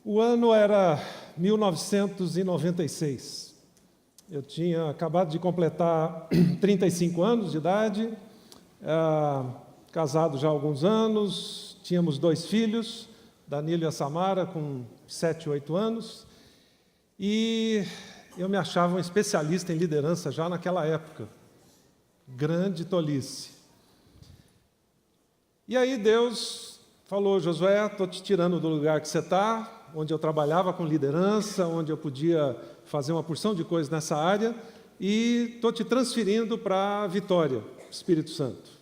O ano era 1996. Eu tinha acabado de completar 35 anos de idade, casado já há alguns anos, tínhamos 2 filhos, Danilo e a Samara, com 7, 8 anos, e eu me achava um especialista em liderança já naquela época. Grande tolice. E aí Deus falou: Josué, estou te tirando do lugar que você está, onde eu trabalhava com liderança, onde eu podia fazer uma porção de coisas nessa área, e estou te transferindo para Vitória, Espírito Santo.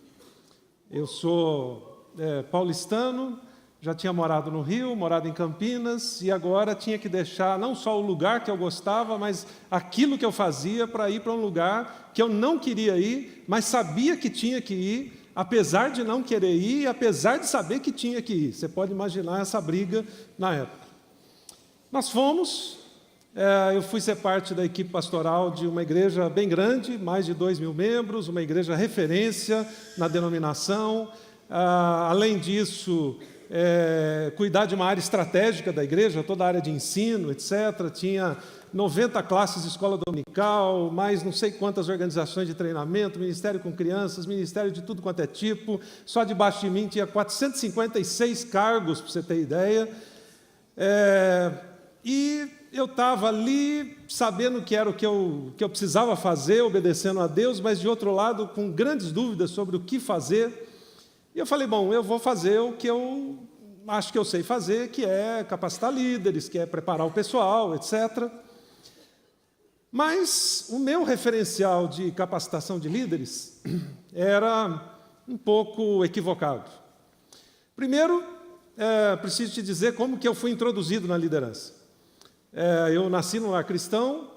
Eu sou paulistano, já tinha morado no Rio, morado em Campinas, e agora tinha que deixar não só o lugar que eu gostava, mas aquilo que eu fazia para ir para um lugar que eu não queria ir, mas sabia que tinha que ir, apesar de não querer ir, apesar de saber que tinha que ir. Você pode imaginar essa briga na época. Nós fomos, eu fui ser parte da equipe pastoral de uma igreja bem grande, mais de 2.000 membros, uma igreja referência na denominação. Além disso, cuidar de uma área estratégica da igreja, toda a área de ensino, etc. Tinha 90 classes de escola dominical, mais não sei quantas organizações de treinamento, ministério com crianças, ministério de tudo quanto é tipo. Só debaixo de mim tinha 456 cargos, para você ter ideia. E eu estava ali sabendo que era o que eu precisava fazer, obedecendo a Deus, mas de outro lado com grandes dúvidas sobre o que fazer. E eu falei, bom, eu vou fazer o que eu acho que eu sei fazer, que é capacitar líderes, que é preparar o pessoal, etc. Mas o meu referencial de capacitação de líderes era um pouco equivocado. Primeiro, preciso te dizer como que eu fui introduzido na liderança. Eu nasci num lar cristão,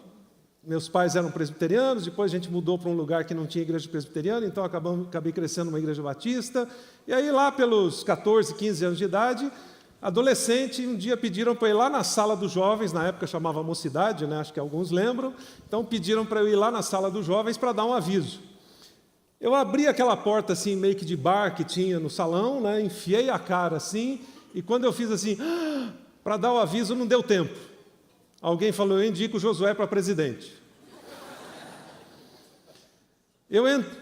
meus pais eram presbiterianos, depois a gente mudou para um lugar que não tinha igreja presbiteriana, então acabei crescendo numa igreja batista, e aí lá pelos 14, 15 anos de idade, adolescente, um dia pediram para eu ir lá na sala dos jovens, na época chamava Mocidade, né? Acho que alguns lembram, então pediram para eu ir lá na sala dos jovens para dar um aviso. Eu abri aquela porta assim, meio que de bar que tinha no salão, né? Enfiei a cara assim, e quando eu fiz assim, para dar o aviso, não deu tempo. Alguém falou, eu indico o Josué para presidente.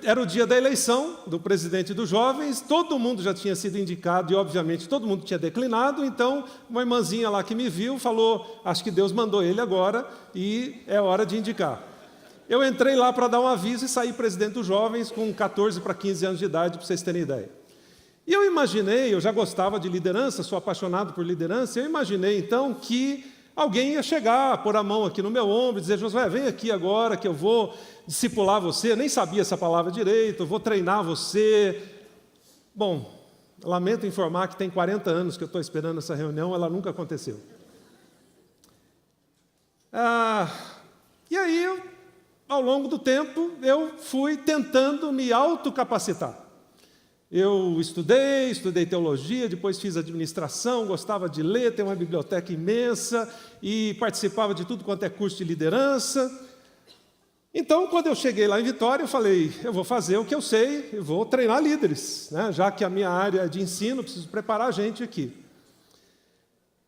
Era o dia da eleição do presidente dos jovens, todo mundo já tinha sido indicado e, obviamente, todo mundo tinha declinado, então uma irmãzinha lá que me viu falou, acho que Deus mandou ele agora e é hora de indicar. Eu entrei lá para dar um aviso e saí presidente dos jovens com 14 para 15 anos de idade, para vocês terem ideia. E eu imaginei, eu já gostava de liderança, sou apaixonado por liderança, eu imaginei então que alguém ia chegar, pôr a mão aqui no meu ombro e dizer, Josué, vem aqui agora que eu vou discipular você. Eu nem sabia essa palavra direito, eu vou treinar você. Bom, lamento informar que tem 40 anos que eu estou esperando essa reunião, ela nunca aconteceu. E aí, ao longo do tempo, eu fui tentando me autocapacitar. Eu estudei teologia, depois fiz administração, gostava de ler, tenho uma biblioteca imensa e participava de tudo quanto é curso de liderança. Então, quando eu cheguei lá em Vitória, eu falei, eu vou fazer o que eu sei, eu vou treinar líderes, né? Já que a minha área é de ensino, preciso preparar gente aqui.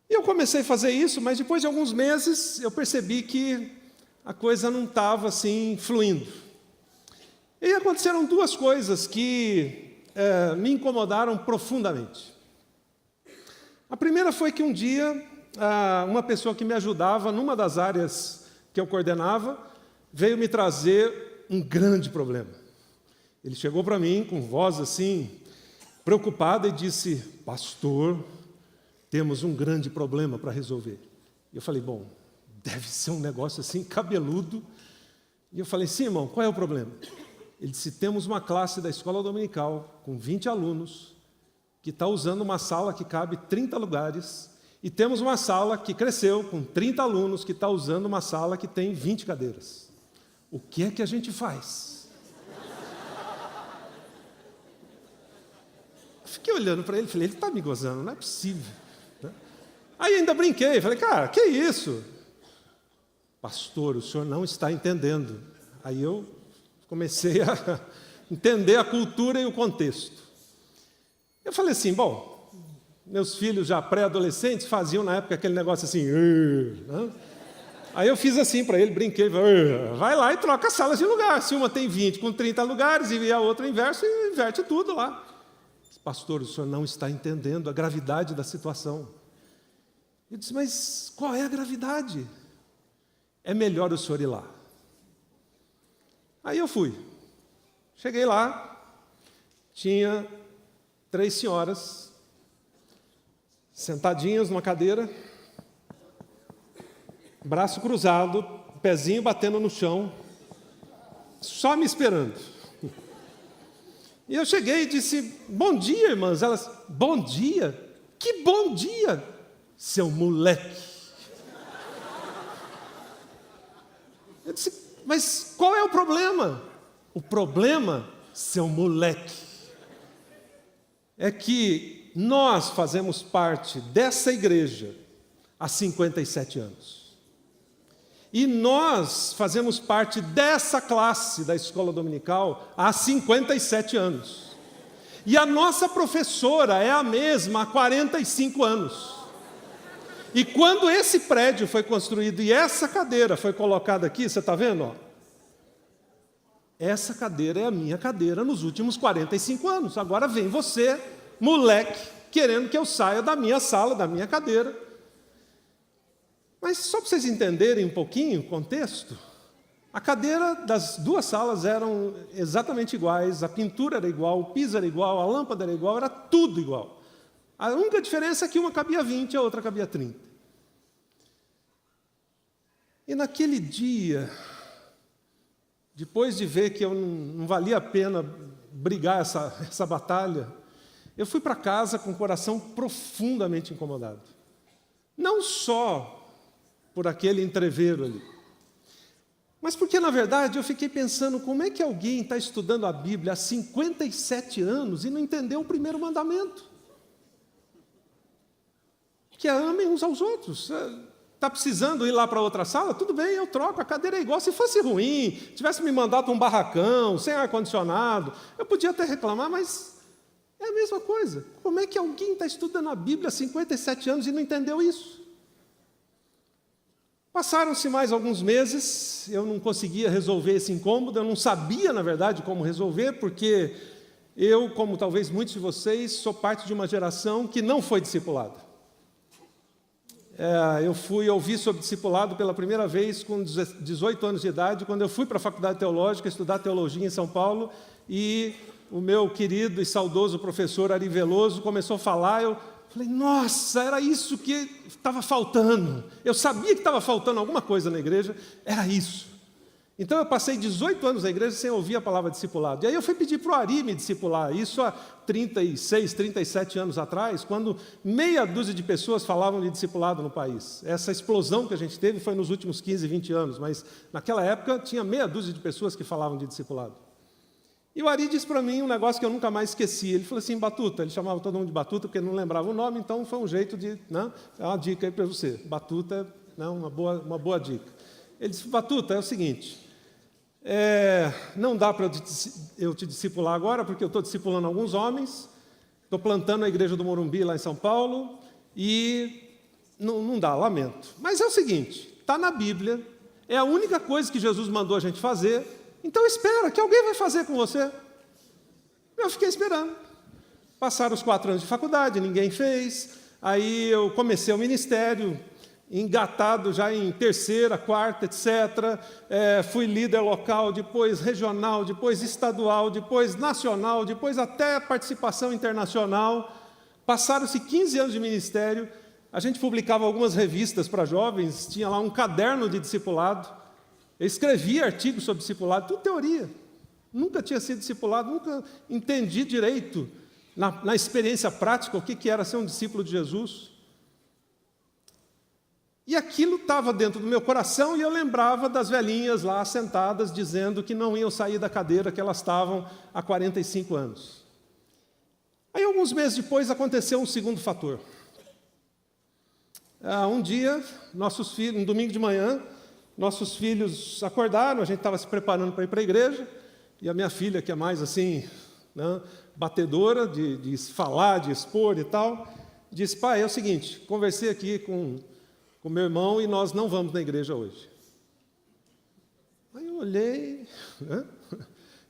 E eu comecei a fazer isso, mas depois de alguns meses eu percebi que a coisa não estava assim fluindo. E aconteceram 2 coisas que me incomodaram profundamente. A primeira foi que um dia, uma pessoa que me ajudava numa das áreas que eu coordenava, veio me trazer um grande problema. Ele chegou para mim com voz assim, preocupada e disse, pastor, temos um grande problema para resolver. E eu falei, bom, deve ser um negócio assim, cabeludo. E eu falei, sim, irmão, qual é o problema? Ele disse, temos uma classe da escola dominical com 20 alunos que está usando uma sala que cabe 30 lugares e temos uma sala que cresceu com 30 alunos que está usando uma sala que tem 20 cadeiras. O que é que a gente faz? Fiquei olhando para ele e falei, ele está me gozando, não é possível. Aí ainda brinquei, falei, cara, que isso? Pastor, o senhor não está entendendo. Aí eu comecei a entender a cultura e o contexto. Eu falei assim, bom, Meus filhos já pré-adolescentes faziam na época aquele negócio assim, né? Aí eu fiz assim para ele, brinquei, vai lá e troca as salas de lugar. Se uma tem 20 com 30 lugares e a outra inverso, inverte tudo lá. Pastor, o senhor não está entendendo a gravidade da situação. Eu disse, mas qual é a gravidade? É melhor o senhor ir lá. Aí eu fui. Cheguei lá, tinha 3 senhoras sentadinhas numa cadeira, braço cruzado, pezinho batendo no chão, só me esperando. E eu cheguei e disse, bom dia, irmãs. Elas, bom dia? Que bom dia, seu moleque. Eu disse, mas qual é o problema? O problema, seu moleque, é que nós fazemos parte dessa igreja há 57 anos. E nós fazemos parte dessa classe da escola dominical há 57 anos. E a nossa professora é a mesma há 45 anos. E quando esse prédio foi construído e essa cadeira foi colocada aqui, você está vendo? Ó? Essa cadeira é a minha cadeira nos últimos 45 anos. Agora vem você, moleque, querendo que eu saia da minha sala, da minha cadeira. Mas só para vocês entenderem um pouquinho o contexto, a cadeira das 2 salas eram exatamente iguais, a pintura era igual, o piso era igual, a lâmpada era igual, era tudo igual. A única diferença é que uma cabia 20 e a outra cabia 30. E naquele dia, depois de ver que eu não valia a pena brigar essa batalha, eu fui para casa com o coração profundamente incomodado. Não só por aquele entreveiro ali, mas porque, na verdade, eu fiquei pensando como é que alguém está estudando a Bíblia há 57 anos e não entendeu o primeiro mandamento, que é amem uns aos outros. Está precisando ir lá para outra sala? Tudo bem, eu troco, a cadeira é igual. Se fosse ruim, tivesse me mandado para um barracão, sem ar-condicionado, eu podia até reclamar, mas é a mesma coisa. Como é que alguém está estudando a Bíblia há 57 anos e não entendeu isso? Passaram-se mais alguns meses, eu não conseguia resolver esse incômodo, eu não sabia, na verdade, como resolver, porque eu, como talvez muitos de vocês, sou parte de uma geração que não foi discipulada. Eu fui ouvir sobre discipulado pela primeira vez com 18 anos de idade, quando eu fui para a Faculdade Teológica estudar teologia em São Paulo, e o meu querido e saudoso professor Ari Veloso começou a falar, eu falei, nossa, era isso que estava faltando. Eu sabia que estava faltando alguma coisa na igreja, era isso. Então eu passei 18 anos na igreja sem ouvir a palavra discipulado. E aí eu fui pedir para o Ari me discipular, isso há 36, 37 anos atrás, quando meia dúzia de pessoas falavam de discipulado no país. Essa explosão que a gente teve foi nos últimos 15, 20 anos, mas naquela época tinha meia dúzia de pessoas que falavam de discipulado. E o Ari disse para mim um negócio que eu nunca mais esqueci. Ele falou assim, Batuta, ele chamava todo mundo de Batuta, porque não lembrava o nome, então foi um jeito de, né, é uma dica aí para você. Batuta, né, uma boa dica. Ele disse, Batuta, é o seguinte, não dá para eu te discipular agora, porque eu estou discipulando alguns homens, estou plantando a igreja do Morumbi lá em São Paulo, e não dá, lamento. Mas é o seguinte, está na Bíblia, é a única coisa que Jesus mandou a gente fazer, então espera, que alguém vai fazer com você. Eu fiquei esperando. Passaram os 4 anos de faculdade, ninguém fez. Aí eu comecei o ministério, engatado já em 3ª, 4ª, etc. Fui líder local, depois regional, depois estadual, depois nacional, depois até participação internacional. Passaram-se 15 anos de ministério. A gente publicava algumas revistas para jovens, tinha lá um caderno de discipulado. Eu escrevia artigos sobre discipulado, tudo teoria. Nunca tinha sido discipulado, nunca entendi direito, na experiência prática, o que era ser um discípulo de Jesus. E aquilo estava dentro do meu coração e eu lembrava das velhinhas lá sentadas, dizendo que não iam sair da cadeira que elas estavam há 45 anos. Aí, alguns meses depois, aconteceu um segundo fator. Um dia, nossos filhos, um domingo de manhã, nossos filhos acordaram, a gente estava se preparando para ir para a igreja, e a minha filha, que é mais assim, né, batedora, de falar, de expor e tal, disse: pai, é o seguinte, conversei aqui com meu irmão e nós não vamos na igreja hoje. Aí eu olhei, né?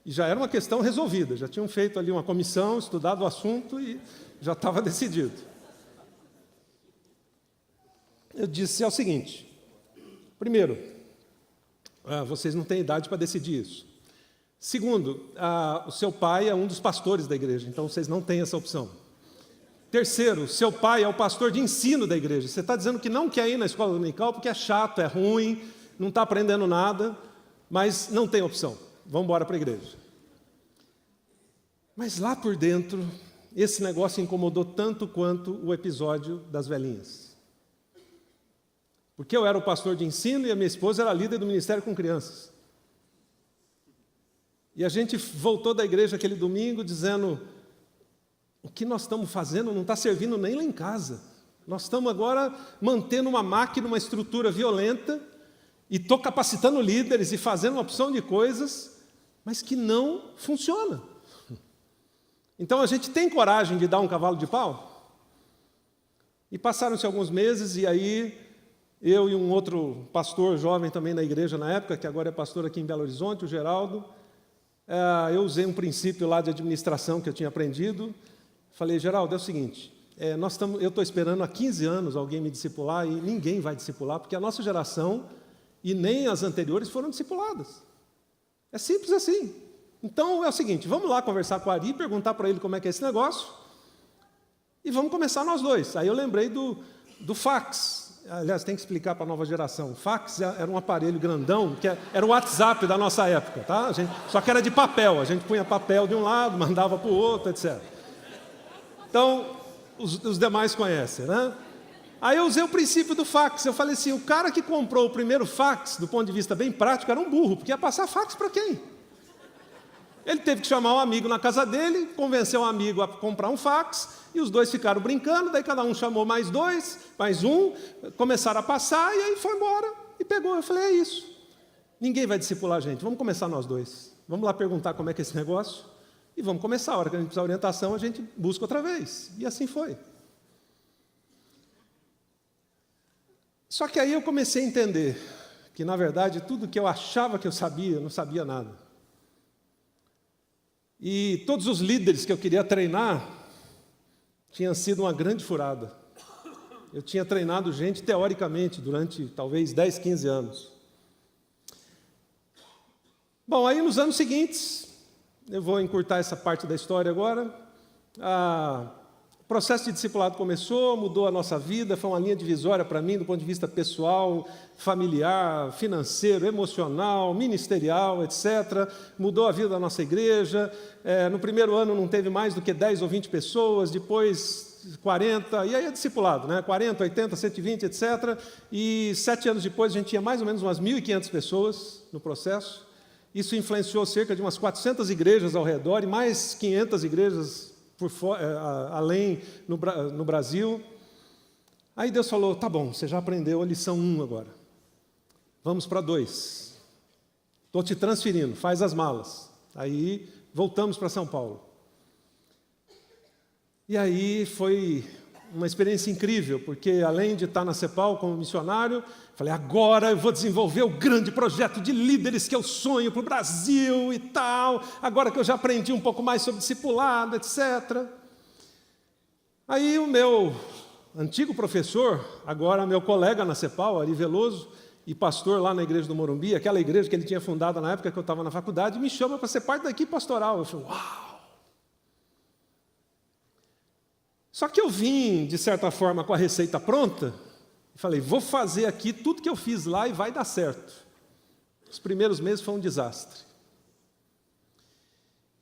E já era uma questão resolvida, já tinham feito ali uma comissão, estudado o assunto e já estava decidido. Eu disse: é o seguinte, primeiro, vocês não têm idade para decidir isso. Segundo, o seu pai é um dos pastores da igreja, então vocês não têm essa opção. Terceiro, seu pai é o pastor de ensino da igreja. Você está dizendo que não quer ir na escola dominical porque é chato, é ruim, não está aprendendo nada, mas não tem opção. Vamos embora para a igreja. Mas lá por dentro, esse negócio incomodou tanto quanto o episódio das velhinhas. Porque eu era o pastor de ensino e a minha esposa era a líder do ministério com crianças. E a gente voltou da igreja aquele domingo dizendo: o que nós estamos fazendo não está servindo nem lá em casa. Nós estamos agora mantendo uma máquina, uma estrutura violenta, e estou capacitando líderes e fazendo uma opção de coisas, mas que não funciona. Então a gente tem coragem de dar um cavalo de pau? E passaram-se alguns meses, e aí eu e um outro pastor jovem também na igreja na época, que agora é pastor aqui em Belo Horizonte, o Geraldo, eu usei um princípio lá de administração que eu tinha aprendido. Falei: Geraldo, é o seguinte, eu estou esperando há 15 anos alguém me discipular e ninguém vai discipular, porque a nossa geração e nem as anteriores foram discipuladas. É simples assim. Então é o seguinte, vamos lá conversar com o Ari, perguntar para ele como é que é esse negócio, e vamos começar nós dois. Aí eu lembrei do fax. Aliás, tem que explicar para a nova geração. O fax era um aparelho grandão, que era o WhatsApp da nossa época, tá? Só que era de papel, a gente punha papel de um lado, mandava para o outro, etc. Então, os demais conhecem, né? Aí eu usei o princípio do fax. Eu falei assim: o cara que comprou o primeiro fax, do ponto de vista bem prático, era um burro, porque ia passar fax para quem? Ele teve que chamar um amigo na casa dele, convencer um amigo a comprar um fax, e os dois ficaram brincando, daí cada um chamou mais dois, mais um, começaram a passar, e aí foi embora, e pegou. Eu falei: é isso. Ninguém vai discipular a gente, vamos começar nós dois. Vamos lá perguntar como é que é esse negócio, e vamos começar. A hora que a gente precisar de orientação, a gente busca outra vez. E assim foi. Só que aí eu comecei a entender que, na verdade, tudo que eu achava que eu sabia, eu não sabia nada. E todos os líderes que eu queria treinar tinham sido uma grande furada. Eu tinha treinado gente teoricamente durante talvez 10, 15 anos. Bom, aí nos anos seguintes, eu vou encurtar essa parte da história agora, o processo de discipulado começou, mudou a nossa vida, foi uma linha divisória para mim do ponto de vista pessoal, familiar, financeiro, emocional, ministerial, etc. Mudou a vida da nossa igreja. No primeiro ano não teve mais do que 10 ou 20 pessoas, depois 40, e aí é discipulado, né? 40, 80, 120, etc. E 7 anos depois a gente tinha mais ou menos umas 1.500 pessoas no processo. Isso influenciou cerca de umas 400 igrejas ao redor e mais 500 igrejas além no Brasil. Aí Deus falou: tá bom, você já aprendeu a lição 1 agora. Vamos para 2. Estou te transferindo, faz as malas. Aí voltamos para São Paulo. E aí foi uma experiência incrível, porque além de estar na CEPAL como missionário, falei: agora eu vou desenvolver o grande projeto de líderes que eu sonho para o Brasil e tal, agora que eu já aprendi um pouco mais sobre discipulado, etc. Aí o meu antigo professor, agora meu colega na CEPAL, Ari Veloso, e pastor lá na igreja do Morumbi, aquela igreja que ele tinha fundado na época que eu estava na faculdade, me chama para ser parte da equipe pastoral. Eu falei: uau! Só que eu vim, de certa forma, com a receita pronta, e falei: vou fazer aqui tudo que eu fiz lá e vai dar certo. Os primeiros meses foi um desastre.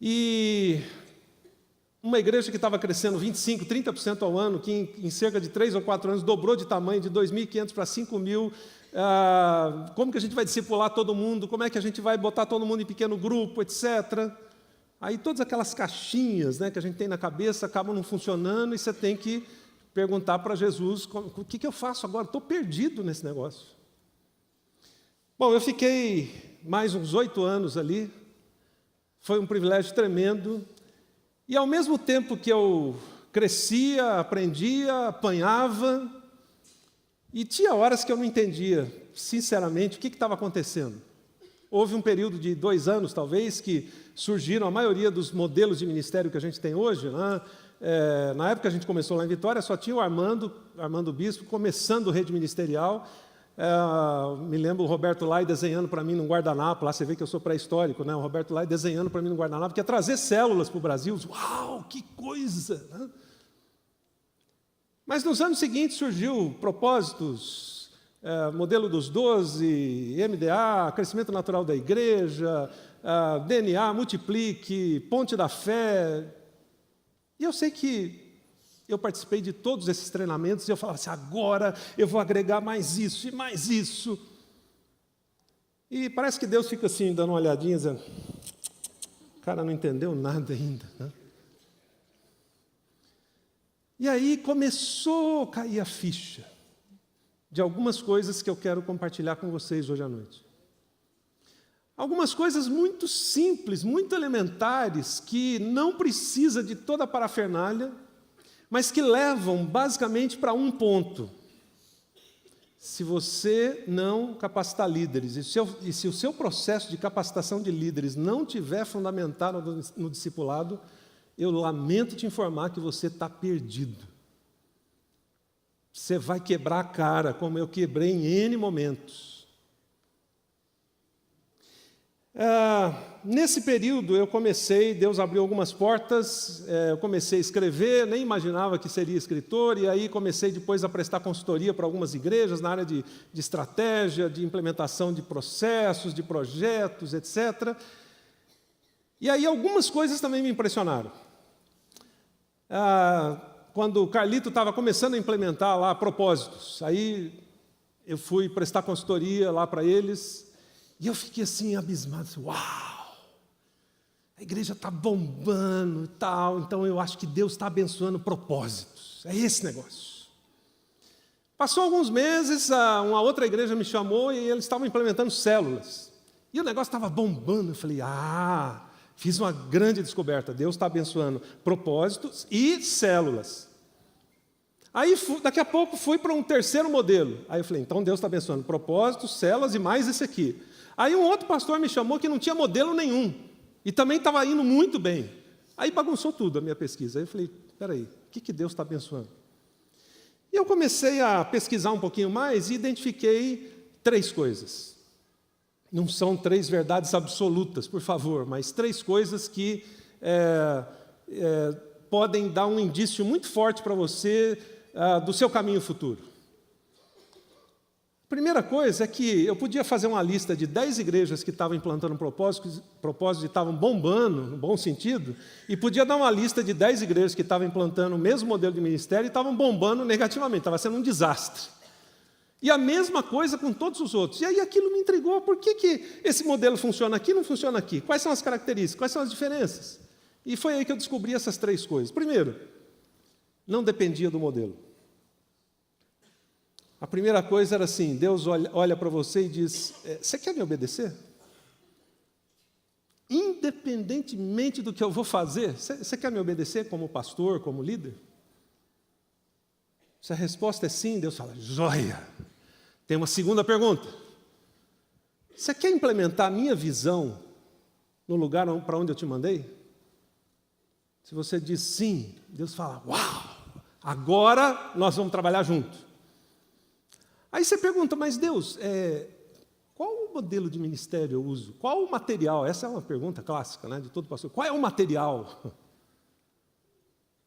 E uma igreja que estava crescendo 25%, 30% ao ano, que em cerca de 3 ou 4 anos dobrou de tamanho, de 2.500 para 5.000, como que a gente vai discipular todo mundo, como é que a gente vai botar todo mundo em pequeno grupo, etc. Aí todas aquelas caixinhas, né, que a gente tem na cabeça acabam não funcionando e você tem que perguntar para Jesus: o que eu faço agora? Estou perdido nesse negócio. Bom, eu fiquei mais uns 8 anos ali, foi um privilégio tremendo, e ao mesmo tempo que eu crescia, aprendia, apanhava, e tinha horas que eu não entendia, sinceramente, o que estava acontecendo. Houve um período de 2 anos, talvez, que surgiram a maioria dos modelos de ministério que a gente tem hoje, né? Na época que a gente começou lá em Vitória, só tinha o Armando Bispo, começando rede ministerial. Me lembro o Roberto Lai desenhando para mim num guardanapo, lá você vê que eu sou pré-histórico, né? O Roberto Lai desenhando para mim num guardanapo, que ia trazer células para o Brasil. Uau, que coisa! Né? Mas nos anos seguintes surgiu propósitos, modelo dos 12, MDA, crescimento natural da igreja, DNA, multiplique, ponte da fé. E eu sei que eu participei de todos esses treinamentos e eu falava assim, agora eu vou agregar mais isso e mais isso. E parece que Deus fica assim, dando uma olhadinha, dizendo, o cara não entendeu nada ainda, né? E aí começou a cair a ficha de algumas coisas que eu quero compartilhar com vocês hoje à noite. Algumas coisas muito simples, muito elementares, que não precisa de toda a parafernália, mas que levam basicamente para um ponto. Se você não capacitar líderes, e se o seu processo de capacitação de líderes não tiver fundamentado no discipulado, eu lamento te informar que você está perdido. Você vai quebrar a cara, como eu quebrei em N momentos. Nesse período eu comecei, Deus abriu algumas portas, eu comecei a escrever, nem imaginava que seria escritor, e aí comecei depois a prestar consultoria para algumas igrejas na área de estratégia, de implementação de processos, de projetos, etc. E aí algumas coisas também me impressionaram. Quando o Carlito estava começando a implementar lá propósitos, aí eu fui prestar consultoria lá para eles, e eu fiquei assim, abismado, uau, a igreja está bombando e tal, então eu acho que Deus está abençoando propósitos, é esse negócio. Passou alguns meses, uma outra igreja me chamou e eles estavam implementando células, e o negócio estava bombando, eu falei, fiz uma grande descoberta, Deus está abençoando propósitos e células. Aí, daqui a pouco, fui para um terceiro modelo. Aí eu falei, então Deus está abençoando propósitos, células e mais esse aqui. Aí um outro pastor me chamou que não tinha modelo nenhum. E também estava indo muito bem. Aí bagunçou tudo a minha pesquisa. Aí eu falei, espera aí, o que Deus está abençoando? E eu comecei a pesquisar um pouquinho mais e identifiquei 3 coisas. Não são 3 verdades absolutas, por favor, mas 3 coisas que podem dar um indício muito forte para você do seu caminho futuro. A primeira coisa é que eu podia fazer uma lista de 10 igrejas que estavam implantando propósitos e estavam bombando, no bom sentido, e podia dar uma lista de 10 igrejas que estavam implantando o mesmo modelo de ministério e estavam bombando negativamente, estava sendo um desastre. E a mesma coisa com todos os outros. E aí aquilo me intrigou, por que esse modelo funciona aqui e não funciona aqui? Quais são as características? Quais são as diferenças? E foi aí que eu descobri essas 3 coisas. Primeiro, não dependia do modelo. A primeira coisa era assim, Deus olha para você e diz, você quer me obedecer? Independentemente do que eu vou fazer, você quer me obedecer como pastor, como líder? Se a resposta é sim, Deus fala, joia! Tem uma segunda pergunta. Você quer implementar a minha visão no lugar para onde eu te mandei? Se você diz sim, Deus fala, uau! Agora nós vamos trabalhar juntos. Aí você pergunta, mas Deus, qual o modelo de ministério eu uso? Qual o material? Essa é uma pergunta clássica, né, de todo pastor. Qual é o material?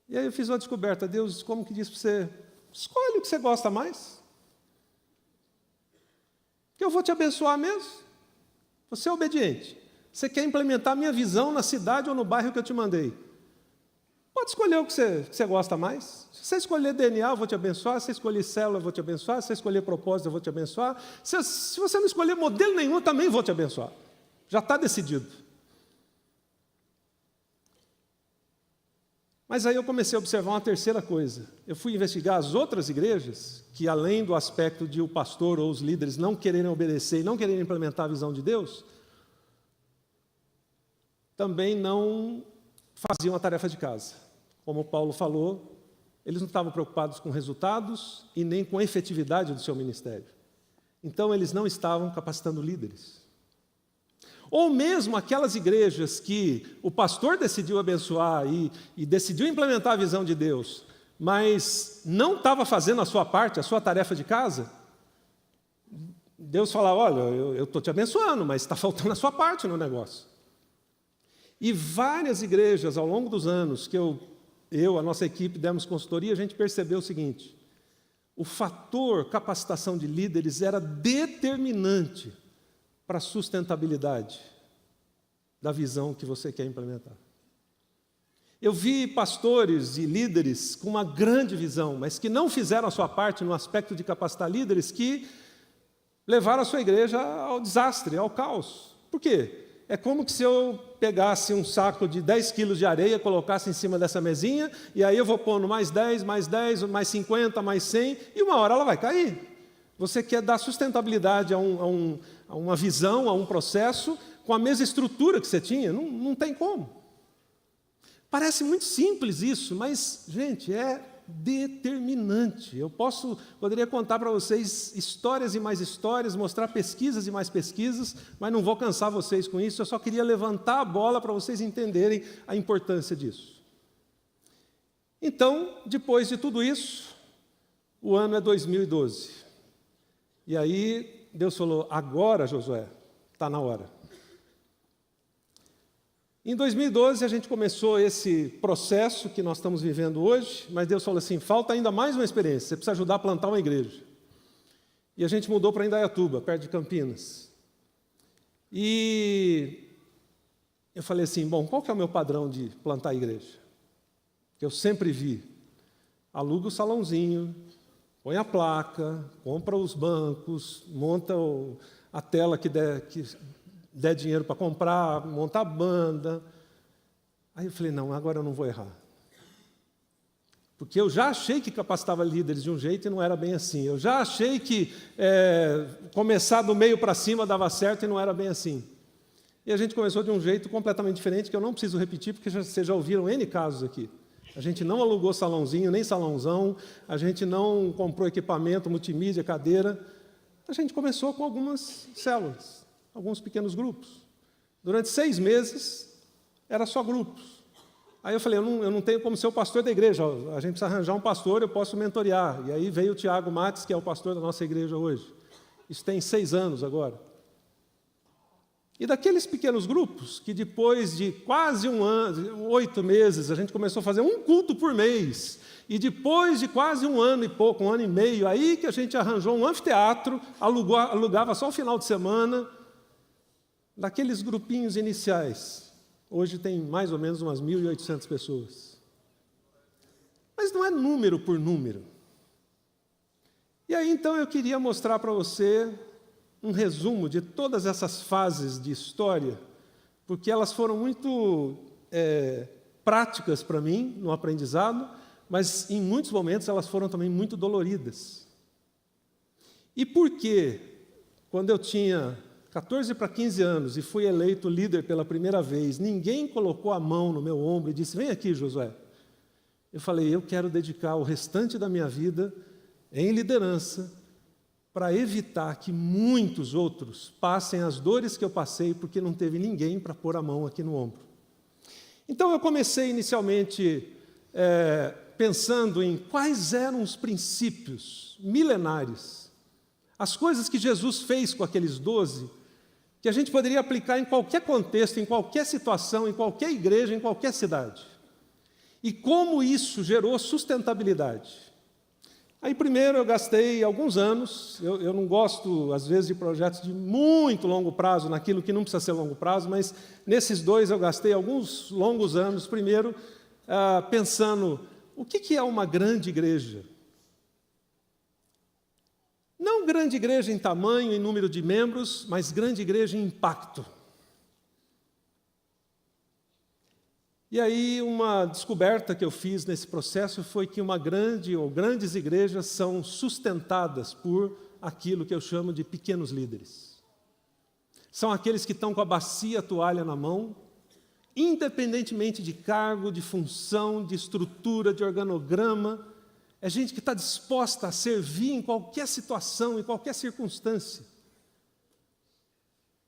E aí eu fiz uma descoberta. Deus, como que disse para você, escolhe o que você gosta mais. Que eu vou te abençoar mesmo. Você é obediente. Você quer implementar a minha visão na cidade ou no bairro que eu te mandei. Pode escolher o que você gosta mais. Se você escolher DNA, eu vou te abençoar. Se você escolher célula, eu vou te abençoar. Se você escolher propósito, eu vou te abençoar. Se você não escolher modelo nenhum, eu também vou te abençoar. Já está decidido. Mas aí eu comecei a observar uma terceira coisa. Eu fui investigar as outras igrejas, que além do aspecto de o pastor ou os líderes não quererem obedecer e não quererem implementar a visão de Deus, também não faziam a tarefa de casa. Como Paulo falou, eles não estavam preocupados com resultados e nem com a efetividade do seu ministério. Então, eles não estavam capacitando líderes. Ou mesmo aquelas igrejas que o pastor decidiu abençoar e decidiu implementar a visão de Deus, mas não estava fazendo a sua parte, a sua tarefa de casa, Deus falava, olha, eu estou te abençoando, mas está faltando a sua parte no negócio. E várias igrejas, ao longo dos anos, que a nossa equipe, demos consultoria, a gente percebeu o seguinte, o fator capacitação de líderes era determinante para a sustentabilidade da visão que você quer implementar. Eu vi pastores e líderes com uma grande visão, mas que não fizeram a sua parte no aspecto de capacitar líderes, que levaram a sua igreja ao desastre, ao caos. Por quê? É como que se eu pegasse um saco de 10 quilos de areia, colocasse em cima dessa mesinha, e aí eu vou pondo mais 10, mais 10, mais 50, mais 100, e uma hora ela vai cair. Você quer dar sustentabilidade a uma visão, a um processo, com a mesma estrutura que você tinha? Não tem como. Parece muito simples isso, mas, gente, é determinante. Eu poderia contar para vocês histórias e mais histórias, mostrar pesquisas e mais pesquisas, mas não vou cansar vocês com isso, eu só queria levantar a bola para vocês entenderem a importância disso. Então, depois de tudo isso, o ano é 2012. E aí, Deus falou, agora, Josué, está na hora. Em 2012, a gente começou esse processo que nós estamos vivendo hoje, mas Deus falou assim, falta ainda mais uma experiência, você precisa ajudar a plantar uma igreja. E a gente mudou para Indaiatuba, perto de Campinas. E eu falei assim, bom, qual que é o meu padrão de plantar a igreja? Que eu sempre vi, aluga o salãozinho, põe a placa, compra os bancos, monta a tela que der dinheiro para comprar, montar a banda. Aí eu falei, não, agora eu não vou errar. Porque eu já achei que capacitava líderes de um jeito e não era bem assim. Eu já achei que começar do meio para cima dava certo e não era bem assim. E a gente começou de um jeito completamente diferente, que eu não preciso repetir, porque vocês já ouviram N casos aqui. A gente não alugou salãozinho, nem salãozão, a gente não comprou equipamento, multimídia, cadeira. A gente começou com algumas células. Alguns pequenos grupos. Durante 6 meses, era só grupos. Aí eu falei, eu não tenho como ser o pastor da igreja, a gente precisa arranjar um pastor, eu posso mentorear. E aí veio o Tiago Mates, que é o pastor da nossa igreja hoje. Isso tem 6 anos agora. E daqueles pequenos grupos, que depois de quase 1 ano, 8 meses, a gente começou a fazer um culto por mês, e depois de quase 1 ano e pouco, 1 ano e meio, aí que a gente arranjou um anfiteatro, alugava só o final de semana. Daqueles grupinhos iniciais, hoje tem mais ou menos umas 1.800 pessoas. Mas não é número por número. E aí, então, eu queria mostrar para você um resumo de todas essas fases de história, porque elas foram muito práticas para mim, no aprendizado, mas, em muitos momentos, elas foram também muito doloridas. E por que, quando eu tinha 14 para 15 anos e fui eleito líder pela primeira vez, ninguém colocou a mão no meu ombro e disse, vem aqui, Josué. Eu falei, eu quero dedicar o restante da minha vida em liderança para evitar que muitos outros passem as dores que eu passei porque não teve ninguém para pôr a mão aqui no ombro. Então eu comecei inicialmente pensando em quais eram os princípios milenares, as coisas que Jesus fez com aqueles 12, que a gente poderia aplicar em qualquer contexto, em qualquer situação, em qualquer igreja, em qualquer cidade. E como isso gerou sustentabilidade. Aí, primeiro, eu gastei alguns anos, eu não gosto, às vezes, de projetos de muito longo prazo, naquilo que não precisa ser longo prazo, mas nesses 2 eu gastei alguns longos anos, primeiro, pensando, o que é uma grande igreja? Não grande igreja em tamanho, em número de membros, mas grande igreja em impacto. E aí uma descoberta que eu fiz nesse processo foi que grandes igrejas são sustentadas por aquilo que eu chamo de pequenos líderes. São aqueles que estão com a bacia, a toalha na mão, independentemente de cargo, de função, de estrutura, de organograma, É gente que está disposta a servir em qualquer situação, em qualquer circunstância.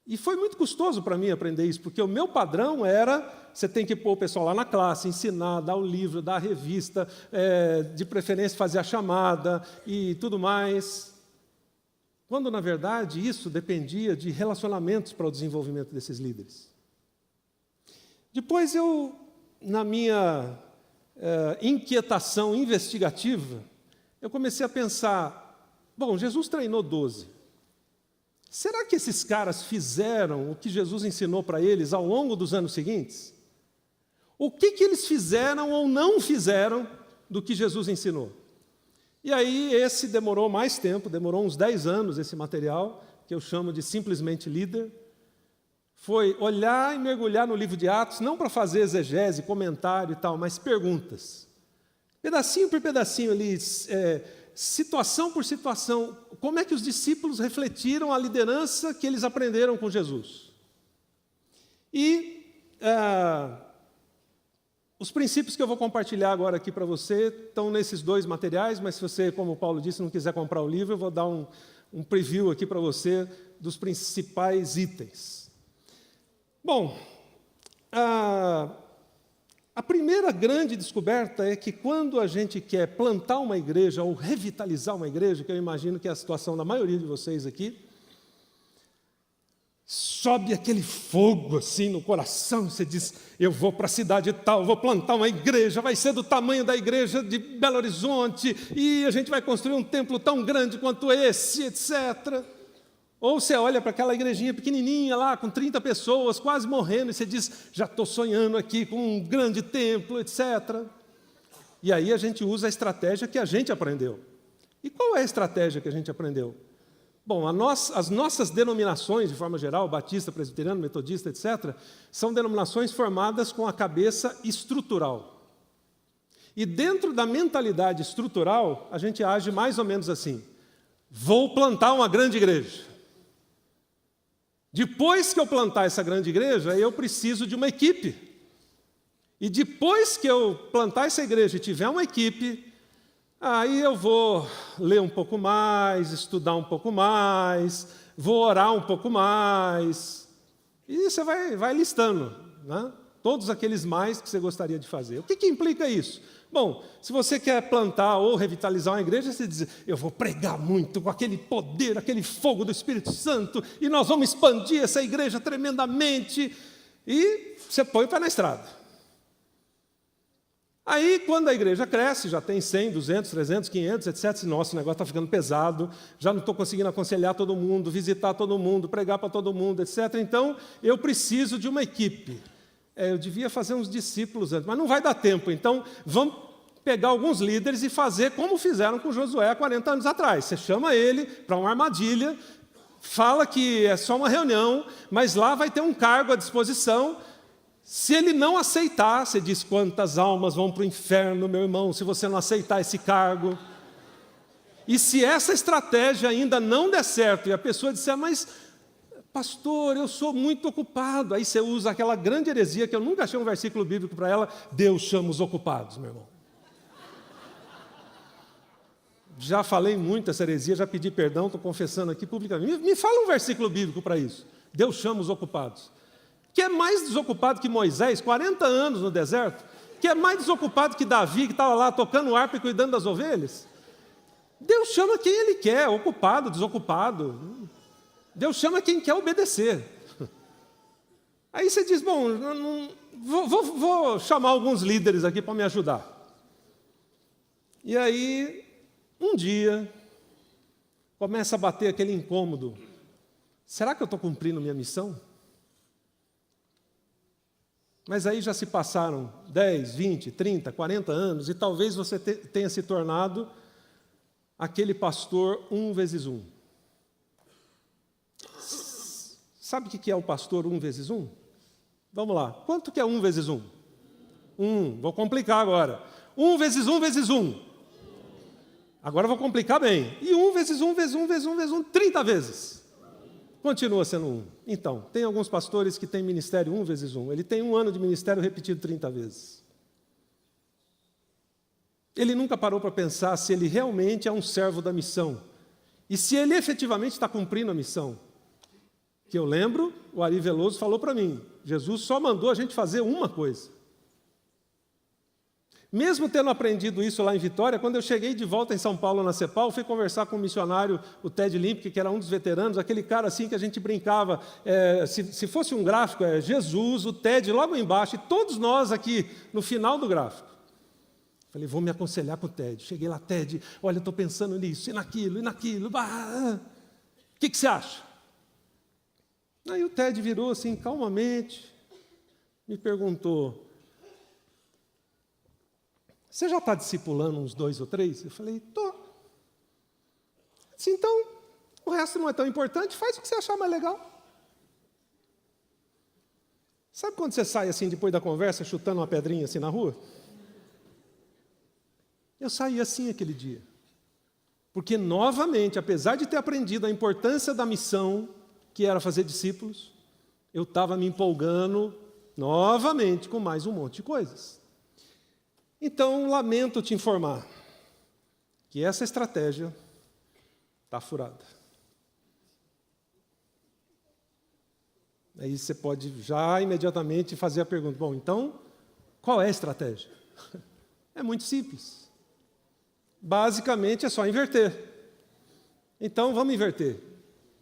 E foi muito custoso para mim aprender isso, porque o meu padrão era, você tem que pôr o pessoal lá na classe, ensinar, dar o livro, dar a revista, de preferência fazer a chamada e tudo mais. Quando, na verdade, isso dependia de relacionamentos para o desenvolvimento desses líderes. Depois na minha inquietação investigativa, eu comecei a pensar, bom, Jesus treinou 12. Será que esses caras fizeram o que Jesus ensinou para eles ao longo dos anos seguintes? O que eles fizeram ou não fizeram do que Jesus ensinou? E aí esse demorou mais tempo, demorou uns 10 anos esse material, que eu chamo de Simplesmente Líder. Foi olhar e mergulhar no livro de Atos, não para fazer exegese, comentário e tal, mas perguntas. Pedacinho por pedacinho ali, situação por situação, como é que os discípulos refletiram a liderança que eles aprenderam com Jesus. E os princípios que eu vou compartilhar agora aqui para você estão nesses 2 materiais, mas se você, como o Paulo disse, não quiser comprar o livro, eu vou dar um preview aqui para você dos principais itens. Bom, a primeira grande descoberta é que quando a gente quer plantar uma igreja ou revitalizar uma igreja, que eu imagino que é a situação da maioria de vocês aqui, sobe aquele fogo assim no coração, você diz, eu vou para a cidade tal, vou plantar uma igreja, vai ser do tamanho da igreja de Belo Horizonte, e a gente vai construir um templo tão grande quanto esse, etc. Ou você olha para aquela igrejinha pequenininha lá, com 30 pessoas, quase morrendo, e você diz, já estou sonhando aqui com um grande templo, etc. E aí a gente usa a estratégia que a gente aprendeu. E qual é a estratégia que a gente aprendeu? Bom, as nossas denominações, de forma geral, batista, presbiteriano, metodista, etc., são denominações formadas com a cabeça estrutural. E dentro da mentalidade estrutural, a gente age mais ou menos assim, vou plantar uma grande igreja. Depois que eu plantar essa grande igreja, eu preciso de uma equipe. E depois que eu plantar essa igreja e tiver uma equipe, aí eu vou ler um pouco mais, estudar um pouco mais, vou orar um pouco mais. E você vai listando, né? Todos aqueles mais que você gostaria de fazer. O que implica isso? Bom, se você quer plantar ou revitalizar uma igreja, você diz, eu vou pregar muito com aquele poder, aquele fogo do Espírito Santo, e nós vamos expandir essa igreja tremendamente, e você põe o pé na estrada. Aí, quando a igreja cresce, já tem 100, 200, 300, 500, etc., nossa, o negócio está ficando pesado, já não estou conseguindo aconselhar todo mundo, visitar todo mundo, pregar para todo mundo, etc., então eu preciso de uma equipe. Eu devia fazer uns discípulos antes, mas não vai dar tempo. Então, vamos pegar alguns líderes e fazer como fizeram com Josué há 40 anos atrás. Você chama ele para uma armadilha, fala que é só uma reunião, mas lá vai ter um cargo à disposição. Se ele não aceitar, você diz, quantas almas vão para o inferno, meu irmão, se você não aceitar esse cargo. E se essa estratégia ainda não der certo, e a pessoa disser, mas pastor, eu sou muito ocupado. Aí você usa aquela grande heresia, que eu nunca achei um versículo bíblico para ela, Deus chama os ocupados, meu irmão. Já falei muito essa heresia, já pedi perdão, estou confessando aqui publicamente. Me fala um versículo bíblico para isso. Deus chama os ocupados. Que é mais desocupado que Moisés, 40 anos no deserto, que é mais desocupado que Davi, que estava lá tocando harpa e cuidando das ovelhas. Deus chama quem Ele quer, ocupado, desocupado. Deus chama quem quer obedecer. Aí você diz, bom, vou chamar alguns líderes aqui para me ajudar. E aí, um dia, começa a bater aquele incômodo. Será que eu estou cumprindo minha missão? Mas aí já se passaram 10, 20, 30, 40 anos, e talvez você tenha se tornado aquele pastor 1 vezes 1. Sabe o que é o pastor 1 vezes 1? Vamos lá. Quanto que é 1 vezes 1? 1. Vou complicar agora. 1 vezes 1 vezes 1. Agora eu vou complicar bem. E 1 vezes 1 vezes 1 vezes 1 vezes 1, 30 vezes. Continua sendo 1. Então, tem alguns pastores que têm ministério 1 vezes 1. Ele tem 1 ano de ministério repetido 30 vezes. Ele nunca parou para pensar se ele realmente é um servo da missão e se ele efetivamente está cumprindo a missão. Que eu lembro, o Ari Veloso falou para mim, Jesus só mandou a gente fazer uma coisa. Mesmo tendo aprendido isso lá em Vitória, quando eu cheguei de volta em São Paulo, na CEPAL, fui conversar com um missionário, o Ted Limpick, que era um dos veteranos, aquele cara assim que a gente brincava, se fosse um gráfico, Jesus, o Ted logo embaixo, e todos nós aqui no final do gráfico. Falei, vou me aconselhar com o Ted. Cheguei lá, Ted, olha, eu estou pensando nisso, e naquilo, o que você acha? Aí o Ted virou assim, calmamente, me perguntou, você já está discipulando uns 2 ou 3? Eu falei, estou. Então, o resto não é tão importante, faz o que você achar mais legal. Sabe quando você sai assim, depois da conversa, chutando uma pedrinha assim na rua? Eu saí assim aquele dia. Porque, novamente, apesar de ter aprendido a importância da missão, que era fazer discípulos, eu estava me empolgando novamente com mais um monte de coisas. Então, lamento te informar que essa estratégia está furada. Aí você pode já imediatamente fazer a pergunta, bom, então, qual é a estratégia? É muito simples. Basicamente é só inverter. Então, vamos inverter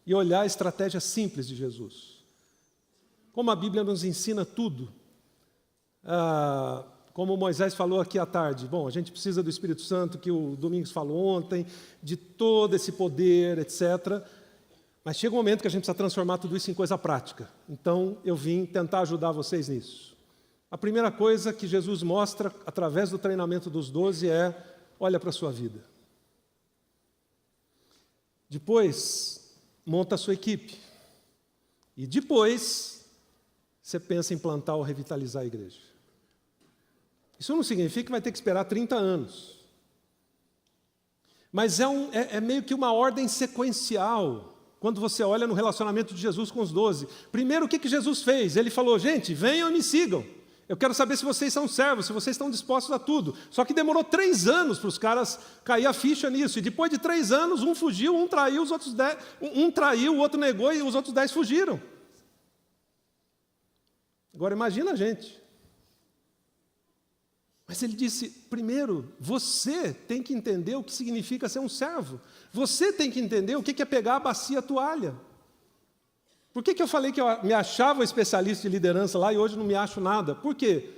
e olhar a estratégia simples de Jesus. Como a Bíblia nos ensina tudo, como Moisés falou aqui à tarde, bom, a gente precisa do Espírito Santo, que o Domingos falou ontem, de todo esse poder, etc. Mas chega um momento que a gente precisa transformar tudo isso em coisa prática. Então, eu vim tentar ajudar vocês nisso. A primeira coisa que Jesus mostra, através do treinamento dos 12, é, olha para a sua vida. Depois, monta a sua equipe. E depois, você pensa em plantar ou revitalizar a igreja. Isso não significa que vai ter que esperar 30 anos. Mas é meio que uma ordem sequencial, quando você olha no relacionamento de Jesus com os 12. Primeiro, o que Jesus fez? Ele falou, gente, venham e me sigam. Eu quero saber se vocês são servos, se vocês estão dispostos a tudo. Só que demorou 3 anos para os caras cair a ficha nisso. E depois de 3 anos, um fugiu, um traiu, os outros 10... Um traiu, o outro negou e os outros 10 fugiram. Agora imagina a gente. Mas ele disse, primeiro, você tem que entender o que significa ser um servo. Você tem que entender o que é pegar a bacia a toalha. Por que eu falei que eu me achava especialista de liderança lá e hoje não me acho nada? Por quê?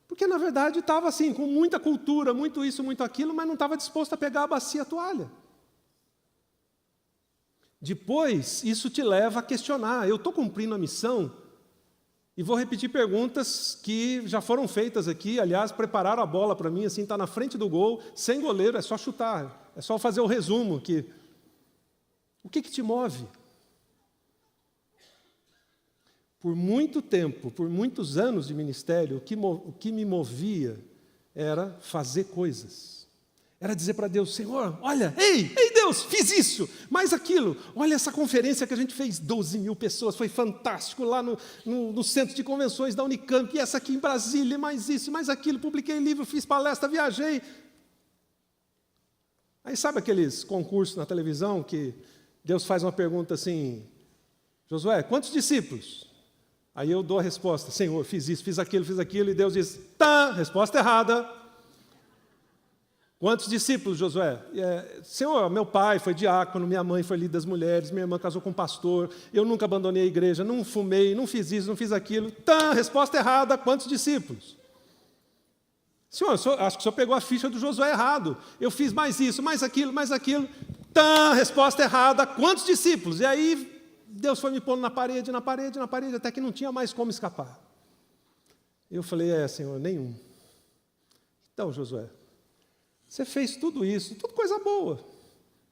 Porque, na verdade, estava assim, com muita cultura, muito isso, muito aquilo, mas não estava disposto a pegar a bacia a toalha. Depois, isso te leva a questionar, eu estou cumprindo a missão? E vou repetir perguntas que já foram feitas aqui, aliás, prepararam a bola para mim, assim, está na frente do gol, sem goleiro, é só chutar, é só fazer o resumo aqui. O que te move? Por muito tempo, por muitos anos de ministério, o que me movia era fazer coisas. Era dizer para Deus, Senhor, olha, ei Deus, fiz isso, mais aquilo. Olha essa conferência que a gente fez, 12.000 pessoas, foi fantástico lá no centro de convenções da Unicamp, e essa aqui em Brasília, mais isso, mais aquilo, publiquei livro, fiz palestra, viajei. Aí sabe aqueles concursos na televisão que Deus faz uma pergunta assim, Josué, quantos discípulos? Aí eu dou a resposta, Senhor, fiz isso, fiz aquilo, e Deus diz, tá, resposta errada. Quantos discípulos, Josué? Senhor, meu pai foi diácono, minha mãe foi líder das mulheres, minha irmã casou com um pastor, eu nunca abandonei a igreja, não fumei, não fiz isso, não fiz aquilo. Tá, resposta errada, quantos discípulos? Senhor, acho que o senhor pegou a ficha do Josué errado. Eu fiz mais isso, mais aquilo, mais aquilo. Tá, resposta errada, quantos discípulos? E aí Deus foi me pondo na parede, até que não tinha mais como escapar. Eu falei, Senhor, nenhum. Então, Josué, você fez tudo isso, tudo coisa boa,